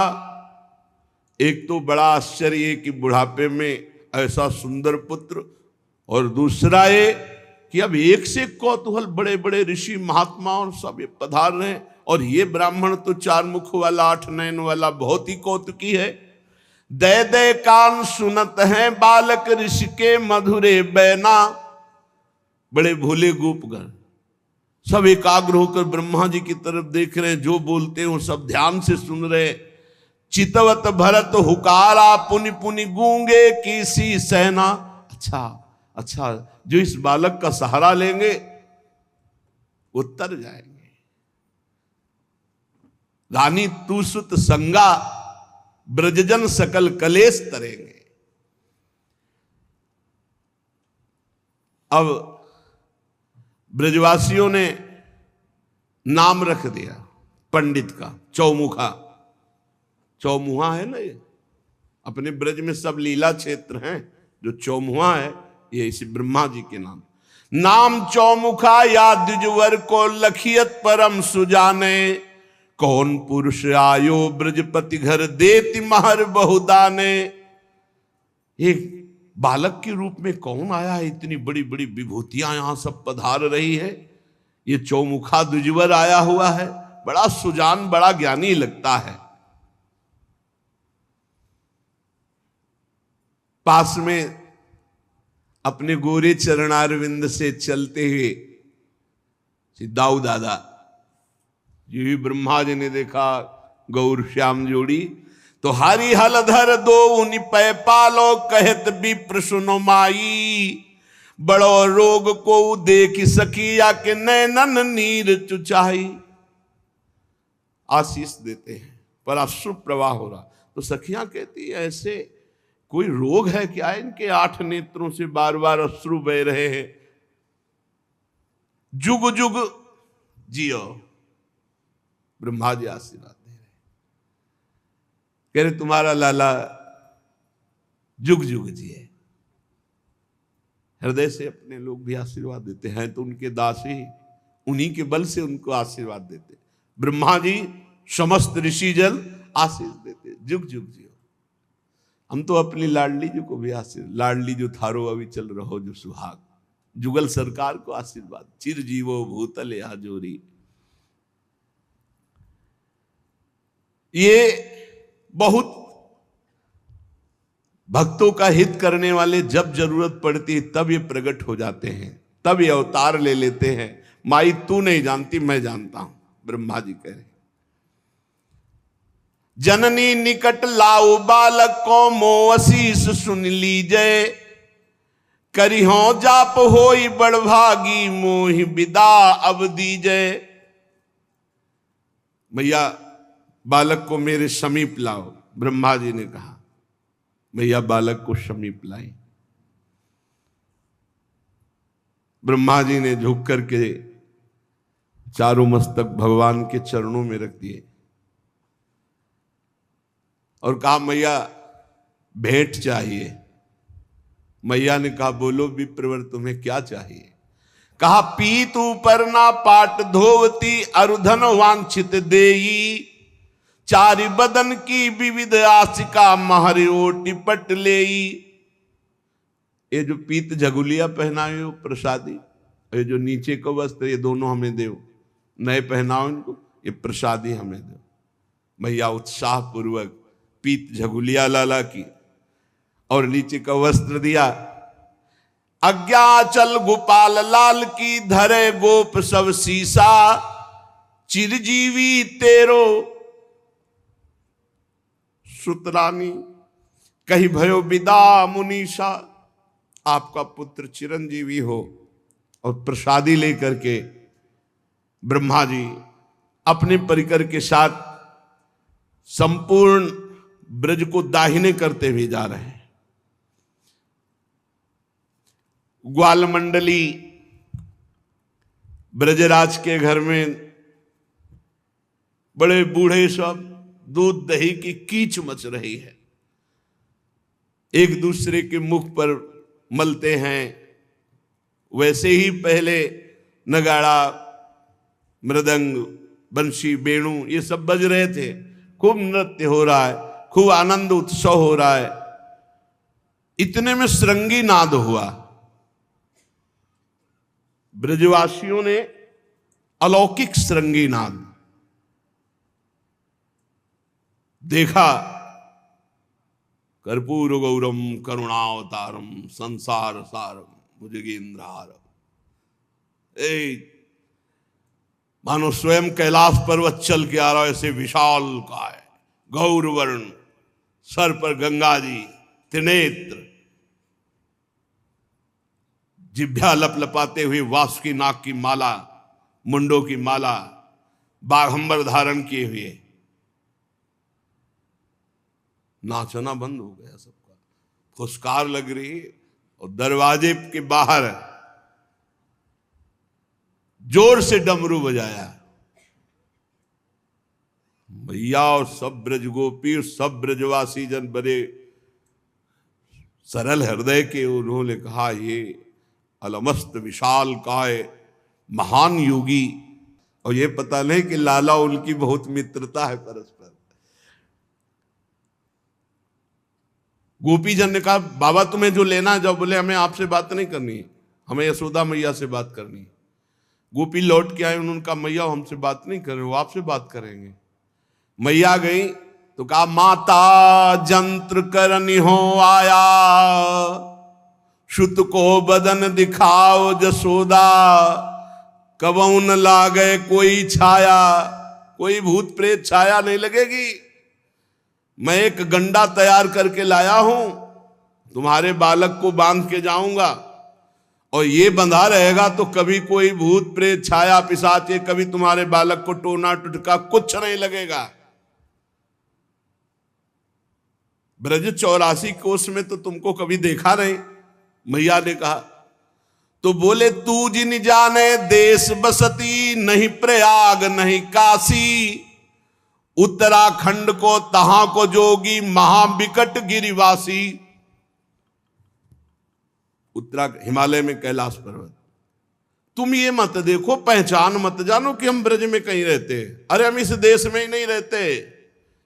एक तो बड़ा आश्चर्य कि बुढ़ापे में ऐसा सुंदर पुत्र, और दूसरा ये कि अब एक से कौतूहल, बड़े बड़े ऋषि महात्मा और सब ये पधार रहे हैं, और ये ब्राह्मण तो 4 मुख वाला 8 नयन वाला बहुत ही कौतुकी है। दे दे कान सुनत हैं बालक, ऋषि के मधुरे बैना। बड़े भोले गोपगण सब एकाग्र होकर ब्रह्मा जी की तरफ देख रहे हैं, जो बोलते हैं वो सब ध्यान से सुन रहे। चितवत भरत हुकारा, पुनि पुनि गूंगे किसी सेना। अच्छा अच्छा, जो इस बालक का सहारा लेंगे वो तर जाएंगे। रानी तू सुत संगा, ब्रजजन सकल कलेश तरेंगे। अब ब्रजवासियों ने नाम रख दिया पंडित का, चौमुखा। चौमुहा है ना, ये अपने ब्रज में सब लीला क्षेत्र हैं, जो चौमुहा है ये इसी ब्रह्मा जी के नाम चौमुखा। या द्विजवर को लखियत परम सुजाने, कौन पुरुष आयो ब्रजपति घर, देति महर बहुदाने। एक बालक के रूप में कौन आया है, इतनी बड़ी बड़ी विभूतियां यहां सब पधार रही है। ये चौमुखा द्विजवर आया हुआ है, बड़ा सुजान, बड़ा ज्ञानी लगता है। पास में अपने गोरे चरणारविंद से चलते हुए दाऊ दादा जी भी ब्रह्मा जी ने देखा, गौर श्याम जोड़ी। तो हरि हलधर दो उनि पै पालो, कहत विप्र सुनो माई। बड़ो रोग को देख सकिया के नैनन नीर चुचाई। आशीष देते हैं पर अश्रु प्रवाह हो रहा, तो सखियां कहती है ऐसे कोई रोग है क्या, इनके 8 नेत्रों से बार बार अश्रु बह रहे हैं। जुग जुग जियो, ब्रह्मा जी आशीर्वाद दे रहे, कह रहे तुम्हारा लाला जुग जुग जिए। हृदय से अपने लोग भी आशीर्वाद देते हैं, तो उनके दास ही उन्हीं के बल से उनको आशीर्वाद देते। ब्रह्मा जी समस्त ऋषि जल आशीष देते, जुग जुग जियो। हम तो अपनी लाडली जी को भी आशीर्वाद, लाडली जो थारो अभी चल रहो जो सुहाग, जुगल सरकार को आशीर्वाद, चिर जीवो भूतल या जोरी। ये बहुत भक्तों का हित करने वाले, जब जरूरत पड़ती है तब ये प्रकट हो जाते हैं, तब ये अवतार ले लेते हैं। माई तू नहीं जानती, मैं जानता हूं, ब्रह्मा जी कह रहे। जननी निकट लाओ बालक को, मोअशीष सुन लीजय। करिहो जाप होई बड़भागी, मोहि विदा अब दीजय। भैया बालक को मेरे समीप लाओ, ब्रह्मा जी ने कहा। भैया बालक को समीप लाई। ब्रह्मा जी ने झुक करके चारों मस्तक भगवान के चरणों में रख दिए और कहा मैया भेंट चाहिए। मैया ने कहा बोलो विप्रवर तुम्हें क्या चाहिए। कहा पीत ऊपर ना पाट धोवती, अरुधन वांछित देई। चारि बदन की विविध आशिका, महर ओटि पट लेई। ये जो पीत झगुलिया पहनाए हो प्रसादी, ये जो नीचे का वस्त्र, ये दोनों हमें दो, नए पहनाओ इनको, ये प्रसादी हमें दो। मैया उत्साह पूर्वक पीत झगुलिया लाला की और नीचे का वस्त्र दिया। अज्ञाचल गोपाल लाल की, धरे गोप सब सीसा। चिरजीवी तेरो सुतरानी कही भयो विदा मुनीषा। आपका पुत्र चिरंजीवी हो। और प्रसादी लेकर के ब्रह्मा जी अपने परिकर के साथ संपूर्ण ब्रज को दाहिने करते हुए जा रहे हैं। ग्वाल मंडली ब्रजराज के घर में बड़े बूढ़े सब दूध दही की कीच मच रही है, एक दूसरे के मुख पर मलते हैं। वैसे ही पहले नगाड़ा, मृदंग, बंशी, वेणु ये सब बज रहे थे, खूब नृत्य हो रहा है, खूब आनंद उत्सव हो रहा है। इतने में श्रृंगी नाद हुआ। ब्रजवासियों ने अलौकिक श्रृंगी नाद देखा। कर्पूर गौरम करुणावतारम संसार सारम भुजगेंद्रहारम। मानो स्वयं कैलाश पर्वत चल के आ रहा है, ऐसे विशाल का है, गौरवर्ण, सर पर गंगा जी, त्रिनेत्र, जिभ्या लपलपाते हुए वासुकी नाग की माला, मुंडों की माला, बाघंबर धारण किए हुए। नाचना बंद हो गया सबका, फुसकार लग रही। और दरवाजे के बाहर जोर से डमरू बजाया। भैया और सब ब्रज गोपी और सब ब्रजवासी जन बड़े सरल हृदय के, उन्होंने कहा ये अलमस्त विशाल काय महान योगी। और ये पता नहीं कि लाला उनकी बहुत मित्रता है परस्पर। गोपी जन ने कहा बाबा तुम्हें जो लेना है जाओ। बोले हमें आपसे बात नहीं करनी, हमें यशोदा मैया से बात करनी। गोपी लौट के आए, उन्होंने कहा मैया हमसे बात नहीं कर रहे, वो आपसे बात करेंगे। मैया गई तो कहा माता जंत्र करनी हो आया, शुत को बदन दिखाओ जसोदा, कबहू न लागे कोई छाया। कोई भूत प्रेत छाया नहीं लगेगी। मैं एक गंडा तैयार करके लाया हूं, तुम्हारे बालक को बांध के जाऊंगा, और ये बंधा रहेगा तो कभी कोई भूत प्रेत छाया पिशाच ये कभी तुम्हारे बालक को टोना टुटका कुछ नहीं लगेगा। ब्रज 84 कोस में तो तुमको कभी देखा नहीं, मैया ने कहा। तो बोले तू जिन जाने देश बसती, नहीं प्रयाग नहीं काशी, उत्तराखंड को तहां को जोगी, महाविकट गिरिवासी। हिमालय में कैलाश पर्वत। तुम ये मत देखो, पहचान मत जानो कि हम ब्रज में कहीं रहते। अरे हम इस देश में ही नहीं रहते,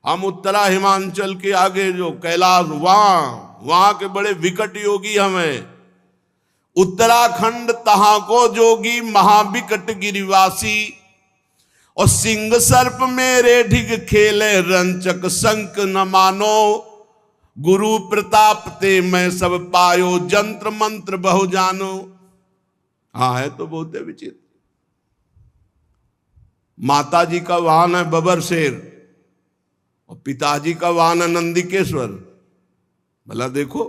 हम उत्तरा हिमांचल के आगे जो कैलाश, वहां के बड़े विकट योगी हमें। उत्तराखंड तहां को जोगी, महाविकट गिरिवासी। और सिंह सर्प मेरे ढिग खेले, रंचक संक न मानो, गुरु प्रताप ते मैं सब पायो, जंत्र मंत्र बहु जानो। हाँ है तो बहुत विचित्र। माता जी का वाहन है बबर शेर, और पिताजी का वाहन है नंदिकेश्वर। भला देखो,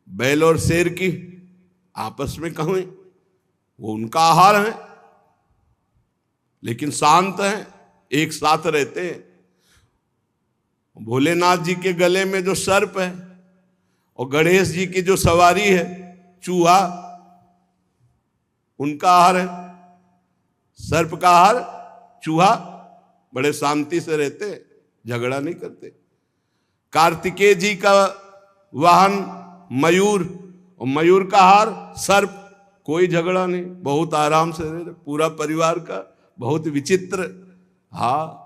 बैल और शेर की आपस में कहें, वो उनका आहार है, लेकिन शांत हैं, एक साथ रहते हैं। भोलेनाथ जी के गले में जो सर्प है, और गणेश जी की जो सवारी है चूहा, उनका आहार है। सर्प का आहार चूहा, बड़े शांति से रहते हैं, झगड़ा नहीं करते। कार्तिकेय जी का वाहन मयूर, और मयूर का आहार सर्प, कोई झगड़ा नहीं, बहुत आराम से रहे पूरा परिवार का। बहुत विचित्र। हाँ,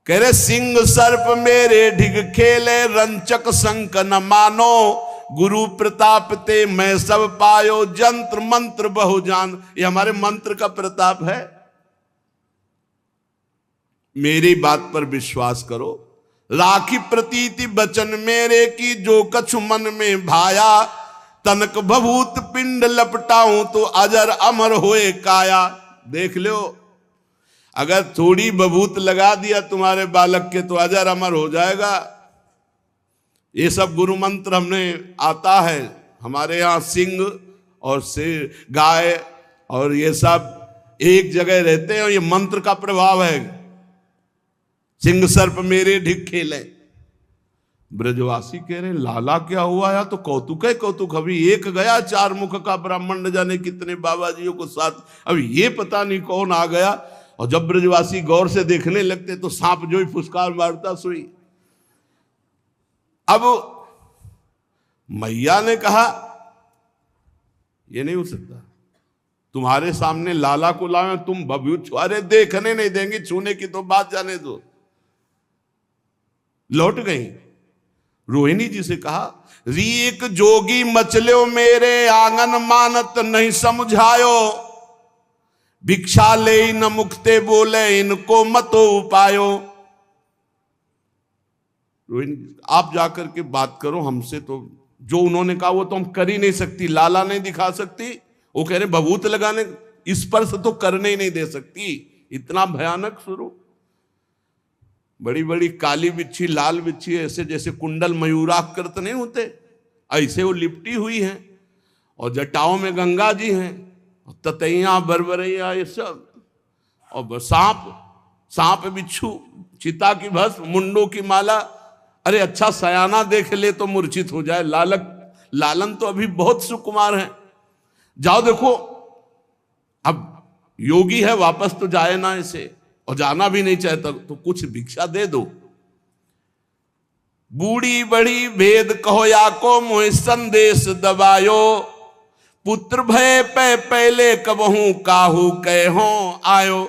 कह रहे सिंह सर्प मेरे ढिग खेले, रंचक संक न मानो, गुरु प्रताप ते मैं सब पायो, जंत्र मंत्र बहु जान। ये हमारे मंत्र का प्रताप है। मेरी बात पर विश्वास करो। राखी प्रतीति बचन मेरे की, जो कछु मन में भाया, तनक भभूत पिंड लपटाऊं तो अजर अमर होए काया। देख लो, अगर थोड़ी बभूत लगा दिया तुम्हारे बालक के तो अजर अमर हो जाएगा। ये सब गुरु मंत्र हमने आता है हमारे यहाँ। सिंह और शेर, गाय और ये सब एक जगह रहते हैं और ये मंत्र का प्रभाव है। सिंह सर्प मेरे ढिक खेले। ब्रजवासी कह रहे लाला क्या हुआ यार, तो कौतुक है कौतुक। अभी एक गया 4 मुख का ब्राह्मण, न जाने कितने बाबा जियों को साथ, अभी ये पता नहीं कौन आ गया। और जब ब्रजवासी गौर से देखने लगते तो सांप जो ही फुसकार मारता सोई। अब मैया ने कहा ये नहीं हो सकता, तुम्हारे सामने लाला को लाए, तुम भभूत छुआरे, देखने नहीं देंगे, छूने की तो बात जाने दो। लौट गई। रोहिणी जी से कहा रीक जोगी मचलो मेरे आंगन, मानत नहीं समझायो, भिक्षा ले न मुखते बोले, इनको मतो उपायो। रोहिणी आप जाकर के बात करो हमसे, तो जो उन्होंने कहा वो तो हम कर ही नहीं सकती, लाला नहीं दिखा सकती। वो कह रहे भभूत लगाने, स्पर्श तो करने ही नहीं दे सकती। इतना भयानक स्वरूप। बड़ी बड़ी काली बिच्छी, लाल बिच्छी, ऐसे जैसे कुंडल मयूराकृत नहीं होते, ऐसे वो लिपटी हुई हैं। और जटाओं में गंगा जी हैं, ततैया बरबरैया ये सब, और सांप बिच्छू, चिता की भस्म, मुंडों की माला। अरे अच्छा सयाना देख ले तो मूर्छित हो जाए। लालन तो अभी बहुत सुकुमार है। जाओ देखो, अब योगी है, वापस तो जाए ना इसे, और जाना भी नहीं चाहता, तो कुछ भिक्षा दे दो। बूढ़ी बड़ी भेद कहो या को मोह संदेश दबायो, पुत्र भय पे पहले कबहू काहू कहो आयो।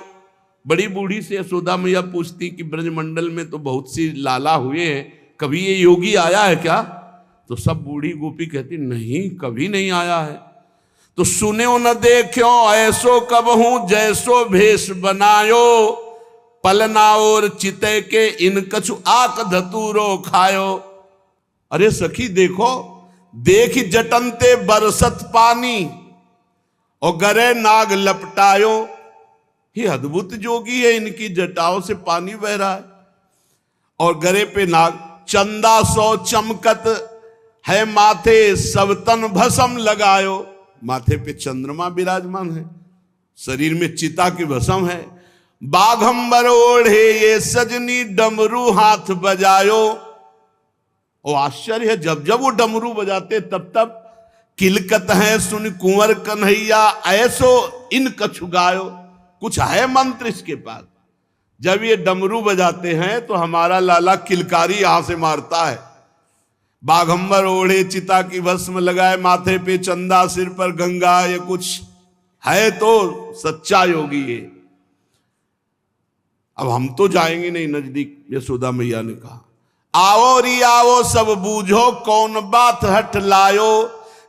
बड़ी बूढ़ी से यशोदा मैया पूछती कि ब्रजमंडल में तो बहुत सी लाला हुए हैं, कभी ये योगी आया है क्या? तो सब बूढ़ी गोपी कहती नहीं, कभी नहीं आया है। तो सुन्यो न देखो ऐसो कबहू, जैसो भेष बनायो, पलना और चिते के इन कछु आक धतूरो खायो। अरे सखी देखो, देख जटनते बरसत पानी, और गरे नाग लपटायो। ये अद्भुत जोगी है, इनकी जटाओं से पानी बह रहा है और गरे पे नाग। चंदा सो चमकत है माथे, सब तन भस्म लगायो। माथे पे चंद्रमा विराजमान है, शरीर में चिता की भस्म है। बाघंबर ओढ़े ये सजनी, डमरू हाथ बजायो। और आश्चर्य है, जब जब वो डमरू बजाते तब तब किलकत है सुन कुंवर कन्हैया, ऐसो इन कछु गायो। कुछ है मंत्र इसके पास। जब ये डमरू बजाते हैं तो हमारा लाला किलकारी यहां से मारता है। बाघंबर ओढ़े चिता की भस्म लगाए, माथे पे चंदा, सिर पर गंगा, ये कुछ है तो सच्चा योगी ये। अब हम तो जाएंगे नहीं नजदीक। यशोदा मैया ने कहा आओ री आओ सब बूझो, कौन बात हट लायो,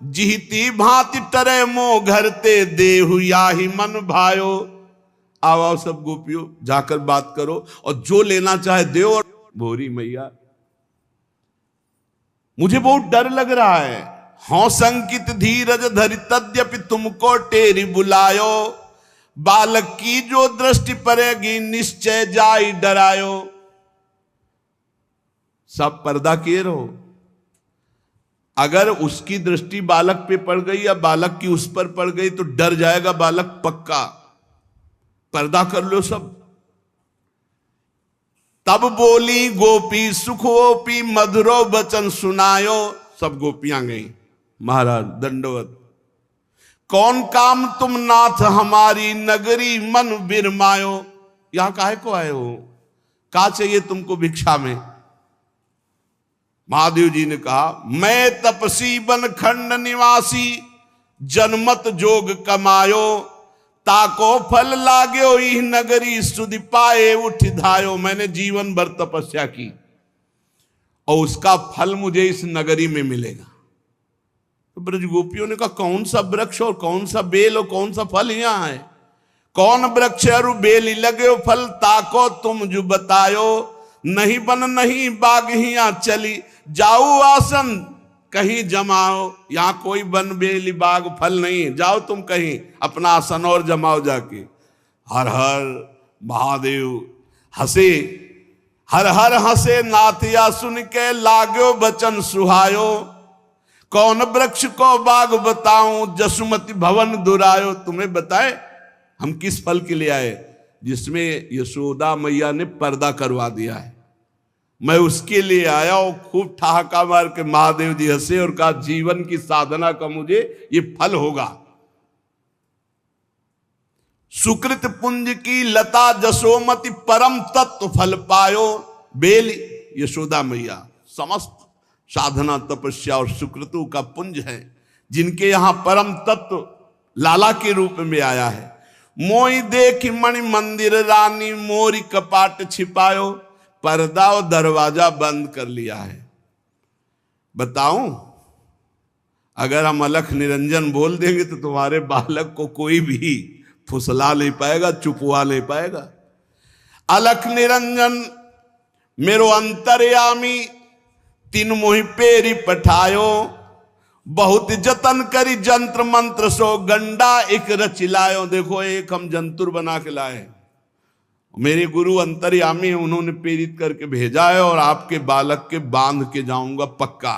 जीती भांति टरे मोह घरते, देहु याही मन भायो। आओ सब गोपियों, जाकर बात करो और जो लेना चाहे दो। और भोरी मैया मुझे बहुत डर लग रहा है, हौ संकित धीरज धरि, तद्यपि तुमको टेरी बुलायो, बालक की जो दृष्टि पड़ेगी, निश्चय जाई डरायो। सब पर्दा किए रहो। अगर उसकी दृष्टि बालक पे पड़ गई या बालक की उस पर पड़ गई तो डर जाएगा बालक पक्का। पर्दा कर लो सब। तब बोली गोपी सुखोपी, मधुरो वचन सुनायो। सब गोपियां गई। महाराज दंडवत। कौन काम तुम नाथ हमारी नगरी, मन बिरमायो। यहां काहे को आए हो, क्या चाहिए तुमको भिक्षा में? महादेव जी ने कहा मैं तपसी बन खंड निवासी, जनमत जोग कमायो, ताको फल लाग्यो इह नगरी, सुधि पाए उठ धायो। मैंने जीवन भर तपस्या की और उसका फल मुझे इस नगरी में मिलेगा। तो ब्रज गोपियों ने कहा कौन सा वृक्ष और कौन सा बेल और कौन सा फल यहाँ है? कौन वृक्ष और बेल लगे फल, ताको तुम जो बतायो, नहीं बन नहीं बाग हिया चली, जाओ आसन कहीं जमाओ। यहां कोई बन बेली बाग फल नहीं, जाओ तुम कहीं अपना आसन और जमाओ जाके। हर हर महादेव हंसे। हर हर हंसे नाथ या सुन के लाग्यो बचन सुहायो। कौन वृक्ष को बाग बताऊं जसुमति भवन दुरायो। तुम्हें बताए हम किस फल के लिए आए, जिसमें यशोदा मैया ने पर्दा करवा दिया है, मैं उसके लिए आया। और खूब ठहाका मार के महादेव जी हंसे और कहा जीवन की साधना का मुझे ये फल होगा। सुकृत पुंज की लता जसोमति परम तत्व फल पायो। बेल यशोदा मैया समस्त साधना तपस्या और सुकृतों का पुंज है, जिनके यहां परम तत्व लाला के रूप में आया है। मोई देख मणि मंदिर रानी मोरी कपाट छिपायो। पर्दा और दरवाजा बंद कर लिया है। बताऊं, अगर हम अलख निरंजन बोल देंगे तो तुम्हारे बालक को कोई भी फुसला नहीं पाएगा, चुपवा नहीं पाएगा। अलख निरंजन मेरो अंतर्यामी तीन मोहि पेरी पठायो। बहुत जतन करी जंत्र मंत्र सो गंडा एक रचिलायो। देखो एक हम जंतुर बना के लाए, मेरे गुरु अंतर्यामी उन्होंने प्रेरित करके भेजा है और आपके बालक के बांध के जाऊंगा पक्का।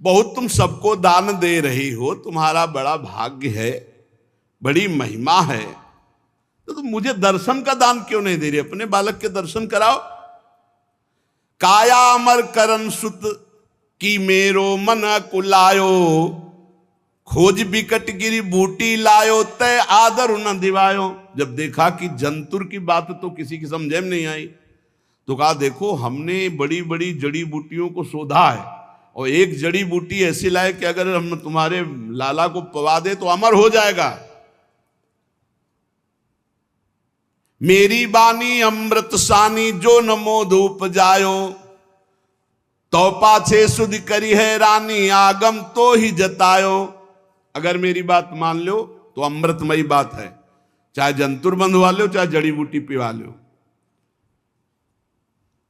बहुत तुम सबको दान दे रही हो, तुम्हारा बड़ा भाग्य है, बड़ी महिमा है, तो तुम मुझे दर्शन का दान क्यों नहीं दे रही? अपने बालक के दर्शन कराओ। काया अमर करण सुत की मेरो मन कुलायो। खोज बिकट गिरी बूटी लायो तय आदर न दिवायो। जब देखा कि जंतुर की बात तो किसी की समझ में नहीं आई, तो कहा देखो हमने बड़ी बड़ी जड़ी बूटियों को शोधा है और एक जड़ी बूटी ऐसी लाए कि अगर हम तुम्हारे लाला को पवा दे तो अमर हो जाएगा। मेरी बानी अमृत सानी जो नमो धूप जायो। तो पाछे सुध करी है रानी आगम तो ही जतायो। अगर मेरी बात मान लो तो अमृतमयी बात है, चाहे जंतुर बंधवा लो चाहे जड़ी बूटी पिवा लो।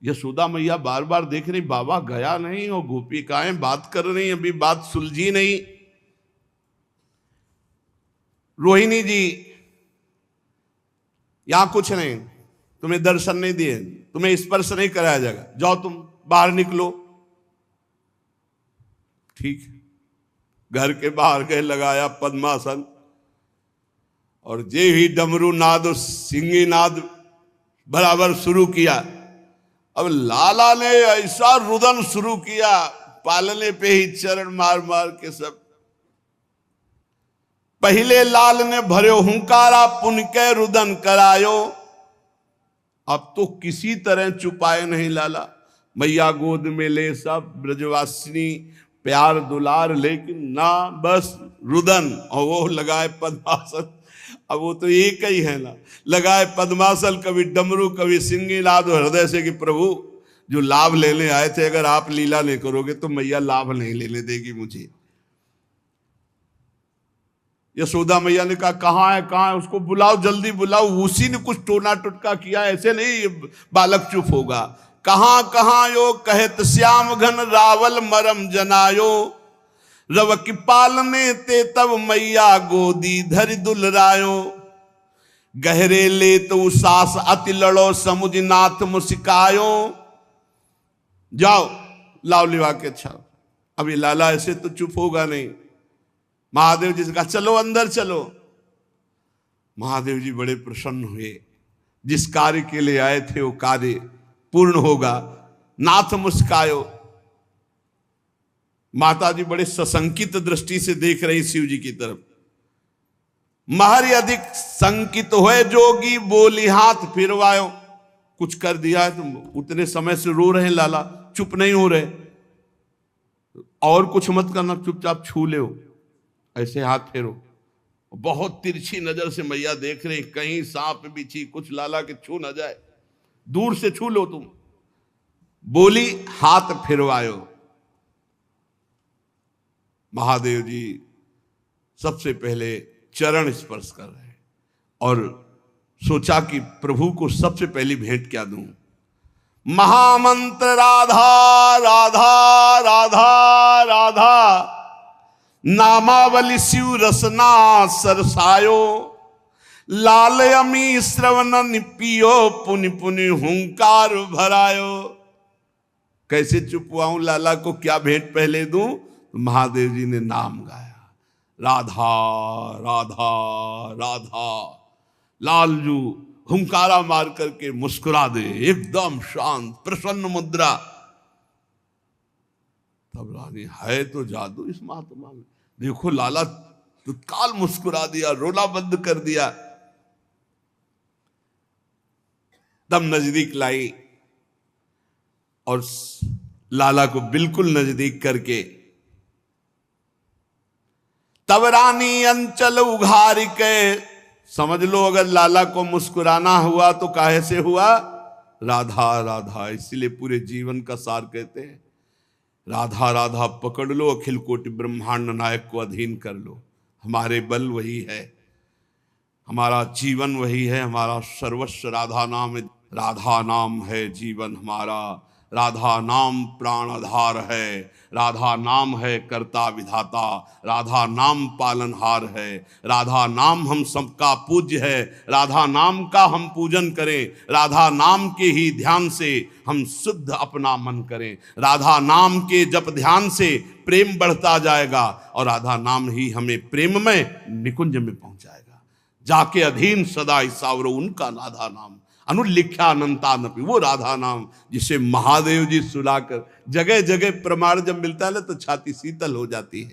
यशोदा मैया बार बार देख रही बाबा गया नहीं और गोपिकाएं बात कर रही, अभी बात सुलझी नहीं। रोहिणी जी यहां कुछ नहीं, तुम्हें दर्शन नहीं दिए, तुम्हें स्पर्श नहीं कराया जाएगा, जाओ तुम बाहर निकलो। ठीक, घर के बाहर गए, लगाया पद्मासन और जे ही डमरू नाद और सिंगी नाद बराबर शुरू किया। अब लाला ने ऐसा रुदन शुरू किया, पालने पे ही चरण मार मार के सब। पहले लाल ने भर्यो हुंकारा पुन के रुदन करायो। अब तो किसी तरह चुपाए नहीं लाला, मैया गोद में ले सब ब्रजवासिनी प्यार दुलार, लेकिन ना बस रुदन। और वो लगाए पद्मासन, अब वो तो एक ही है ना, लगाए पद्मासन, कभी डमरू कभी सिंगी नाद हृदय से कि प्रभु जो लाभ लेने आए थे अगर आप लीला नहीं करोगे तो मैया लाभ नहीं लेने देगी मुझे। यशोदा मैया ने कहा कहाँ है, उसको बुलाओ, जल्दी बुलाओ। उसी ने कुछ टोना टुटका किया, ऐसे नहीं बालक चुप होगा। कहाँ कहाँ यो कहत श्याम घन रावल मरम जनायो। रव की पालने ते तब मैया गोदी धरि दुलरायो। गहरे ले तो सास अति लड़ो समुझ नाथ मुस्कायो। जाओ लाओ लिवा के अच्छा। अभी लाला ऐसे तो चुप होगा नहीं। महादेव जी से कहा चलो अंदर चलो। महादेव जी बड़े प्रसन्न हुए, जिस कार्य के लिए आए थे वो कार्य पूर्ण होगा। नाथ मुस्कायो। माता जी बड़े सशंकित दृष्टि से देख रही शिव जी की तरफ। महर अधिक संकित हुए जोगी बोली हाथ फिरवायो। कुछ कर दिया है तुम, उतने समय से रो रहे लाला, चुप नहीं हो रहे, और कुछ मत करना, चुपचाप छू ले, ऐसे हाथ फेरो। बहुत तिरछी नजर से मैया देख रहे, कहीं सांप बिच्छी कुछ लाला के छू ना जाए, दूर से छू लो तुम। बोली हाथ फिरवायो। महादेव जी सबसे पहले चरण स्पर्श कर रहे और सोचा कि प्रभु को सबसे पहली भेंट क्या दूं। महामंत्र राधा राधा राधा राधा, नामावली शिव रसना सरसायो। लाल अमी श्रवण पियो पुनि पुनि हुंकार भरायो। कैसे चुपवाऊं लाला को, क्या भेंट पहले दूं? महादेव जी ने नाम गाया, राधा राधा राधा। लालजू हुंकारा मार करके मुस्कुरा दे, एकदम शांत प्रसन्न मुद्रा। तब रानी, है तो जादू इस महात्मा में, देखो लाला तत्काल मुस्कुरा दिया, रोना बंद कर दिया। तब नजदीक लाई और लाला को बिल्कुल नजदीक करके तब रानी अंचल उघार के, समझ लो अगर लाला को मुस्कुराना हुआ तो काहे से हुआ? राधा राधा। इसलिए पूरे जीवन का सार कहते हैं, राधा राधा पकड़ लो, अखिल कोटि ब्रह्मांड नायक को अधीन कर लो। हमारे बल वही है, हमारा जीवन वही है, हमारा सर्वस्व राधा नाम है। राधा नाम है जीवन हमारा, राधा नाम प्राणाधार है, राधा नाम है कर्ता विधाता, राधा नाम पालनहार है, राधा नाम हम सबका पूज्य है। राधा नाम का हम पूजन करें, राधा नाम के ही ध्यान से हम शुद्ध अपना मन करें। राधा नाम के जप ध्यान से प्रेम बढ़ता जाएगा और राधा नाम ही हमें प्रेम में निकुंज में पहुंचाएगा। जाके अधीन सदा सावरो उनका राधा नाम, अनुलिख्या अनंतानपि, वो राधा नाम जिसे महादेव जी सुलाकर जगह जगह प्रमाण जब मिलता है ना तो छाती शीतल हो जाती है।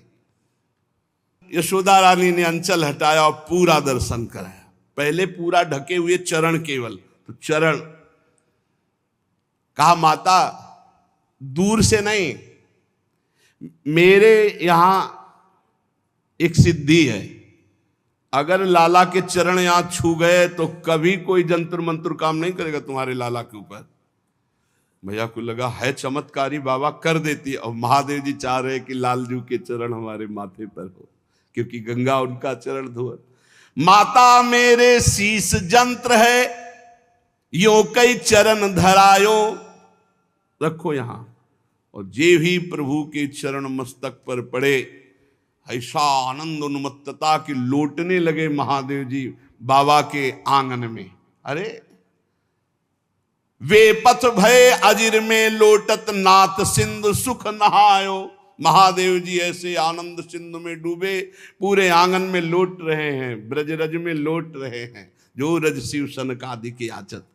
यशोदा रानी ने अंचल हटाया और पूरा दर्शन कराया। पहले पूरा ढके हुए चरण केवल, तो चरण कहा माता दूर से नहीं, मेरे यहां एक सिद्धि है, अगर लाला के चरण यहां छू गए तो कभी कोई जंतर मंत्र काम नहीं करेगा तुम्हारे लाला के ऊपर। भैया को लगा है चमत्कारी बाबा, कर देती है। और महादेव जी चाह रहे कि लालजू के चरण हमारे माथे पर हो, क्योंकि गंगा उनका चरण धोर। माता मेरे शीश जंत्र है, यो कई चरण धरायो, रखो यहां। और जे भी प्रभु के चरण मस्तक पर पड़े, ऐसा आनंद उन्मत्तता की लौटने लगे महादेव जी बाबा के आंगन में। अरे वे पथ भय अजिर में लोटत नाथ सिंधु सुख नहायो। महादेव जी ऐसे आनंद सिंधु में डूबे पूरे आंगन में लौट रहे हैं, ब्रजरज में लौट रहे हैं, जो रज शिव सनकादि के आचत।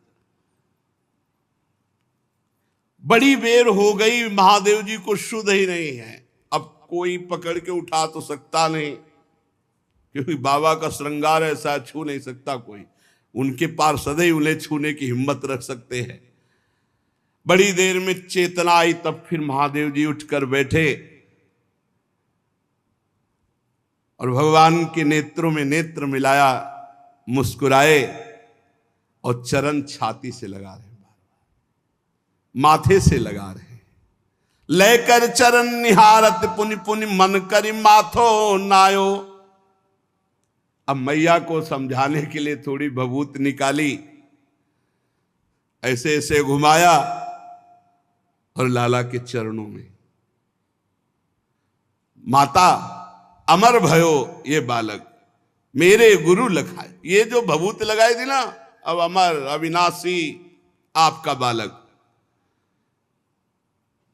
बड़ी बेर हो गई, महादेव जी को शुद्ध ही नहीं है। अब कोई पकड़ के उठा तो सकता नहीं, क्योंकि बाबा का श्रृंगार ऐसा छू नहीं सकता कोई। उनके पार्षद ही उन्हें छूने की हिम्मत रख सकते हैं। बड़ी देर में चेतना आई, तब फिर महादेव जी उठकर बैठे और भगवान के नेत्रों में नेत्र मिलाया, मुस्कुराए और चरण छाती से लगा रहे, माथे से लगा रहे। लेकर चरण निहारत पुनि पुनि मन करि माथो नायो। अब मैया को समझाने के लिए थोड़ी भभूत निकाली, ऐसे ऐसे घुमाया और लाला के चरणों में, माता अमर भयो ये बालक, मेरे गुरु लखाए। ये जो भभूत लगाई थी ना, अब अमर अविनाशी आपका बालक।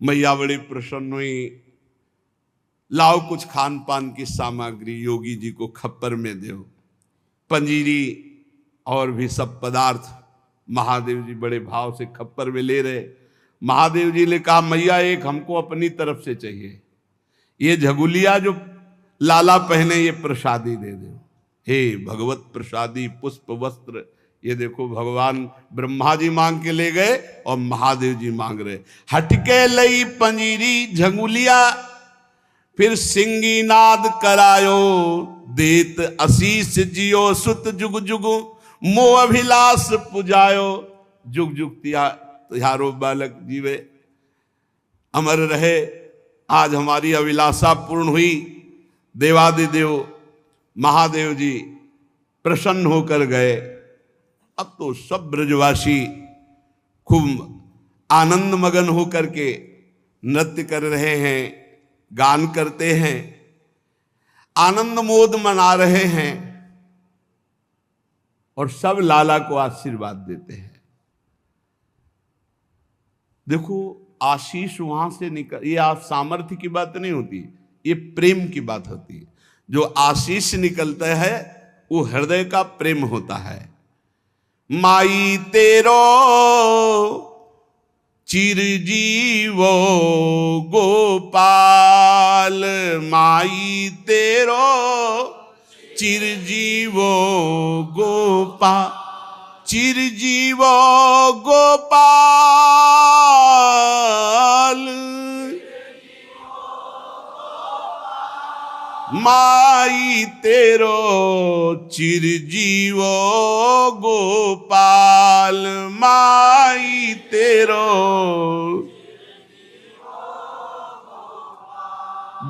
मैया बड़ी प्रसन्न हुई, लाओ कुछ खान पान की सामग्री योगी जी को खप्पर में दो। पंजीरी और भी सब पदार्थ महादेव जी बड़े भाव से खप्पर में ले रहे। महादेव जी ने कहा मैया एक हमको अपनी तरफ से चाहिए, ये झगुलिया जो लाला पहने ये प्रसादी दे दो। हे भगवत प्रसादी पुष्प वस्त्र, ये देखो भगवान ब्रह्मा जी मांग के ले गए और महादेव जी मांग रहे। हटके लई पंजीरी झंगुलिया, फिर सिंगी नाद करायो। देत आशीष जियो सुत जुग जुग, मोह अभिलाष पुजायो। जुग जुग तिहारो बालक जीवे, अमर रहे। आज हमारी अभिलाषा पूर्ण हुई। देवादिदेव महादेव जी प्रसन्न होकर गए। अब तो सब ब्रजवासी खूब आनंद मगन होकर के नृत्य कर रहे हैं, गान करते हैं, आनंद मोद मना रहे हैं। और सब लाला को आशीर्वाद देते हैं। देखो आशीष वहां से निकल, ये आप सामर्थ्य की बात नहीं होती, ये प्रेम की बात होती है। जो आशीष निकलता है वो हृदय का प्रेम होता है। माई तेरो चिरजीवो गोपाल, माई तेरो चिरजीवो गोपाल, चिरजीवो गोपाल, माई तेरो चिरजीवो गोपाल, माई तेरो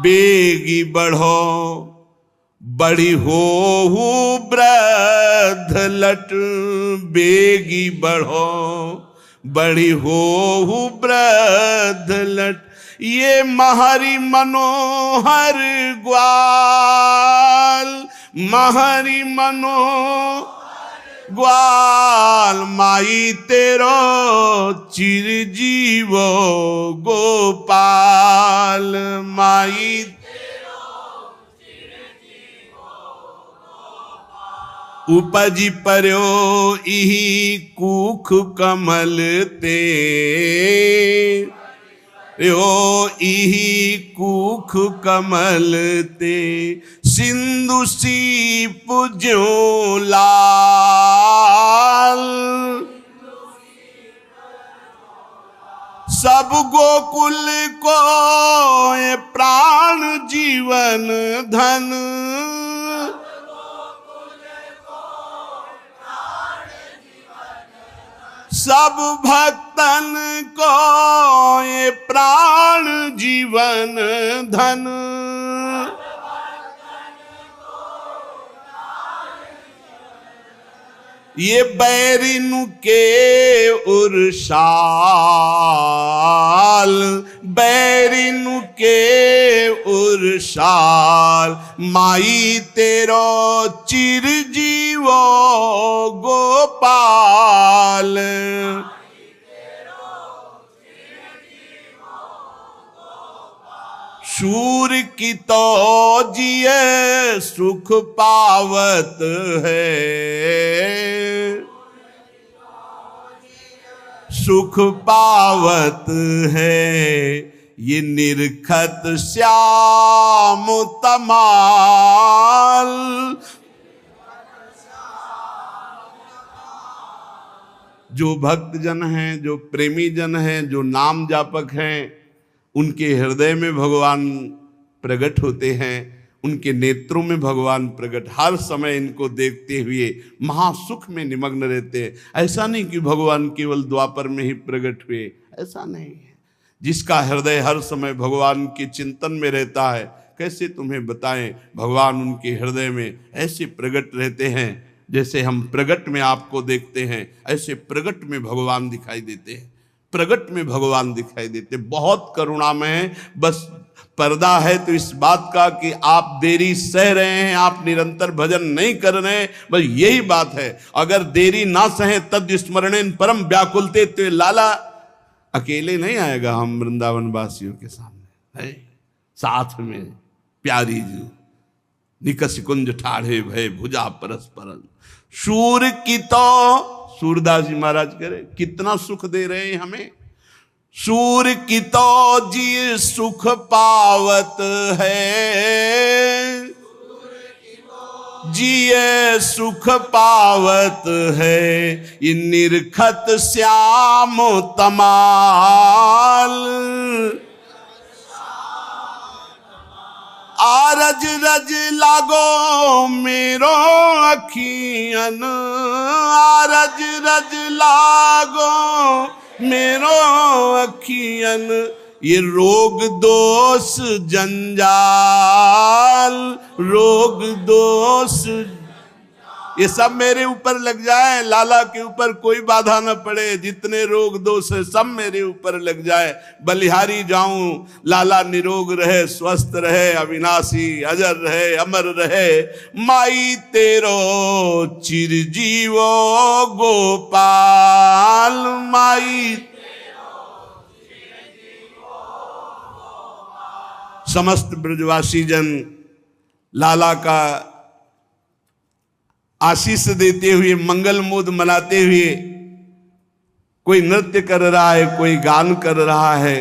बेगी बढ़ो बड़ी हो वृद्ध लट, बेगी बढ़ो बड़ी हो वृद्ध लट, ये महरी मनोहर ग्वाल, महरी मनोहर ग्वाल, माई तेरो चिरजीवो गोपाल, माई उपजी पर्यो इही कूख कमल ते, यो इही कूख कमल ते, सिंधु सीप ज्यों लाल, सब गोकुल को ये प्राण जीवन धन, सब भक्तन को ये प्राण जीवन धन, ये बैरिनु के उर्साल, बैरिनु के उर्साल, माई तेरो चिरजीवो गोपाल, शूर की तो जिए सुख पावत है, सुख पावत है, ये निरखत श्याम तमाल, जो भक्त जन हैं, जो प्रेमी जन हैं, जो नाम जापक हैं, उनके हृदय में भगवान प्रकट होते हैं, उनके नेत्रों में भगवान प्रकट, हर समय इनको देखते हुए महासुख में निमग्न रहते हैं। ऐसा नहीं कि भगवान केवल द्वापर में ही प्रकट हुए, ऐसा नहीं है। जिसका हृदय हर समय भगवान के चिंतन में रहता है, कैसे तुम्हें बताएं, भगवान उनके हृदय में ऐसे प्रकट रहते हैं, जैसे हम प्रकट में आपको देखते हैं, ऐसे प्रकट में भगवान दिखाई देते हैं, प्रकट में भगवान दिखाई देते। बहुत करुणामय है। बस पर्दा है तो इस बात का कि आप देरी सह रहे हैं, आप निरंतर भजन नहीं कर रहे हैं, बस यही बात है। अगर देरी ना सहे तद स्मरणेन परम व्याकुलते, तो लाला अकेले नहीं आएगा हम वृंदावन वासियों के सामने, है साथ में प्यारी जी निकस कुंज ठाढ़े भय भुजा परस्पर, शूर की तो सूरदास जी महाराज कह रहे कितना सुख दे रहे हैं हमें, सूर की तो जी सुख पावत है, जिये सुख पावत है, ये निरखत श्याम तमाल, आरज रज लागो मेरो अखियन, आरज रज लागो मेरो अखियन, ये रोग दोष जंजाल, रोग दोष ये सब मेरे ऊपर लग जाए, लाला के ऊपर कोई बाधा न पड़े, जितने रोग दोष है सब मेरे ऊपर लग जाए, बलिहारी जाऊं, लाला निरोग रहे, स्वस्थ रहे, अविनाशी अजर रहे, अमर रहे। माई तेरो चिरजीवो गोपाल, माई समस्त ब्रजवासी जन लाला का आशीष देते हुए, मंगल मोद मनाते हुए, कोई नृत्य कर रहा है, कोई गान कर रहा है,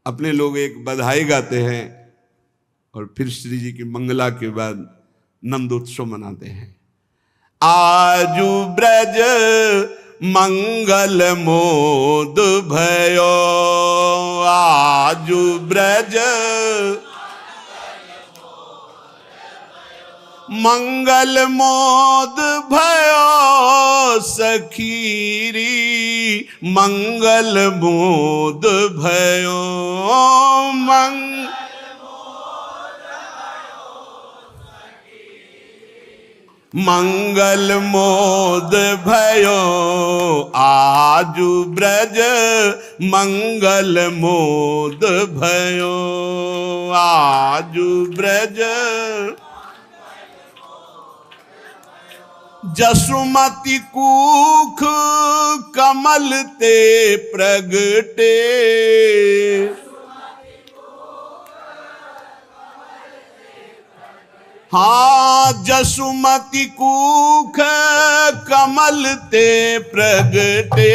अपने लोग एक बधाई गाते हैं और फिर श्री जी की मंगला के बाद नंदोत्सव मनाते हैं। आजू ब्रज मंगल मोद भयो, आजू ब्रज मंगल मोद भयो, सखीरी मंगल मोद भयो, मंगल मोद भयो, आजू ब्रज मंगल मोद भयो, आजू ब्रज जसुमति कूख कमल ते प्रगटे, हाँ जसुमति कूख कमल ते प्रगटे,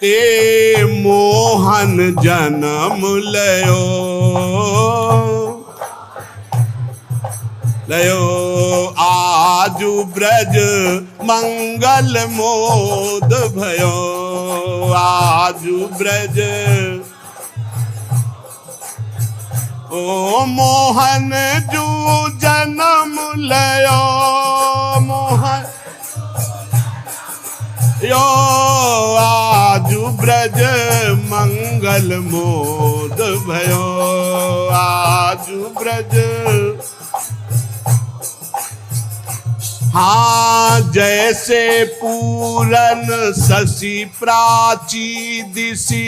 ते मोहन जन्म लयो, लयो आजू ब्रज मंगल मोद भयो, आजू ब्रज ओ मोहन जू जन्म लयो, मोहन यो आजू ब्रज मंगल मोद भयो, आजू ब्रज हाँ जैसे पूरन शशि प्राची दिशि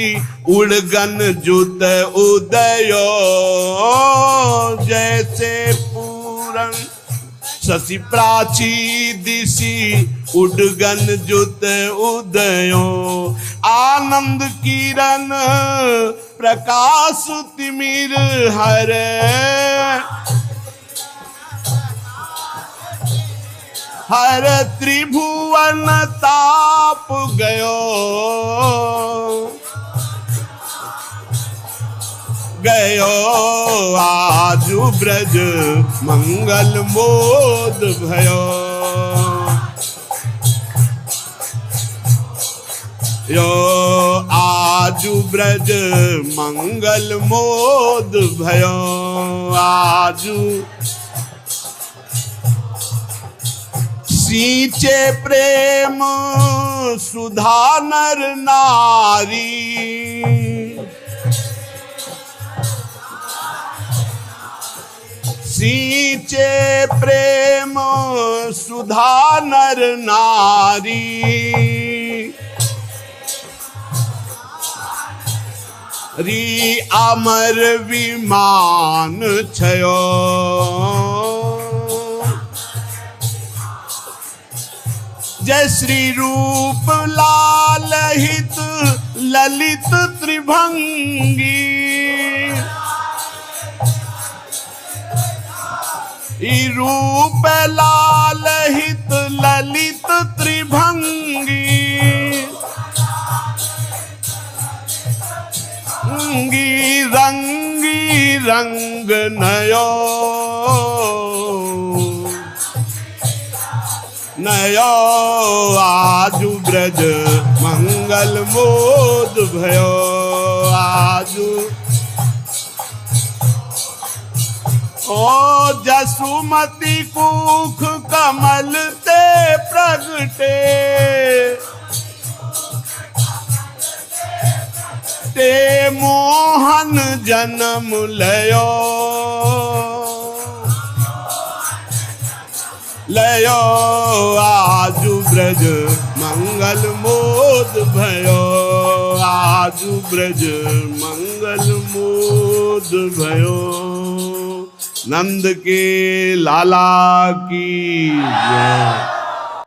उड़गन जुत उदयो, जैसे पूरन शशि प्राची दिशि उड़गन जुत उदयो, आनंद किरण प्रकाश तिमिर हरे, हर त्रिभुवन ताप गयो, गयो आजू ब्रज मंगल मोद भयो, यो आजू ब्रज मंगल मोद भयो, आजू सींचे प्रेम सुधा नर नारी, सींचे प्रेम सुधा नर नारी, री अमर विमान छयो, जय श्री रूप लाल हित ललित त्रिभंगी, रूप लाल हित ललित त्रिभंगी, रंगी रंग नयो, नयो आजू ब्रज मंगल मोद भयो, आजू ओ जसुमति कुख कमल ते प्रगटे, ते मोहन जन्म लयो, लयो आजु ब्रज मंगल मोद भयो, आजु ब्रज मंगल मोद भयो। नंद के लाला की जय।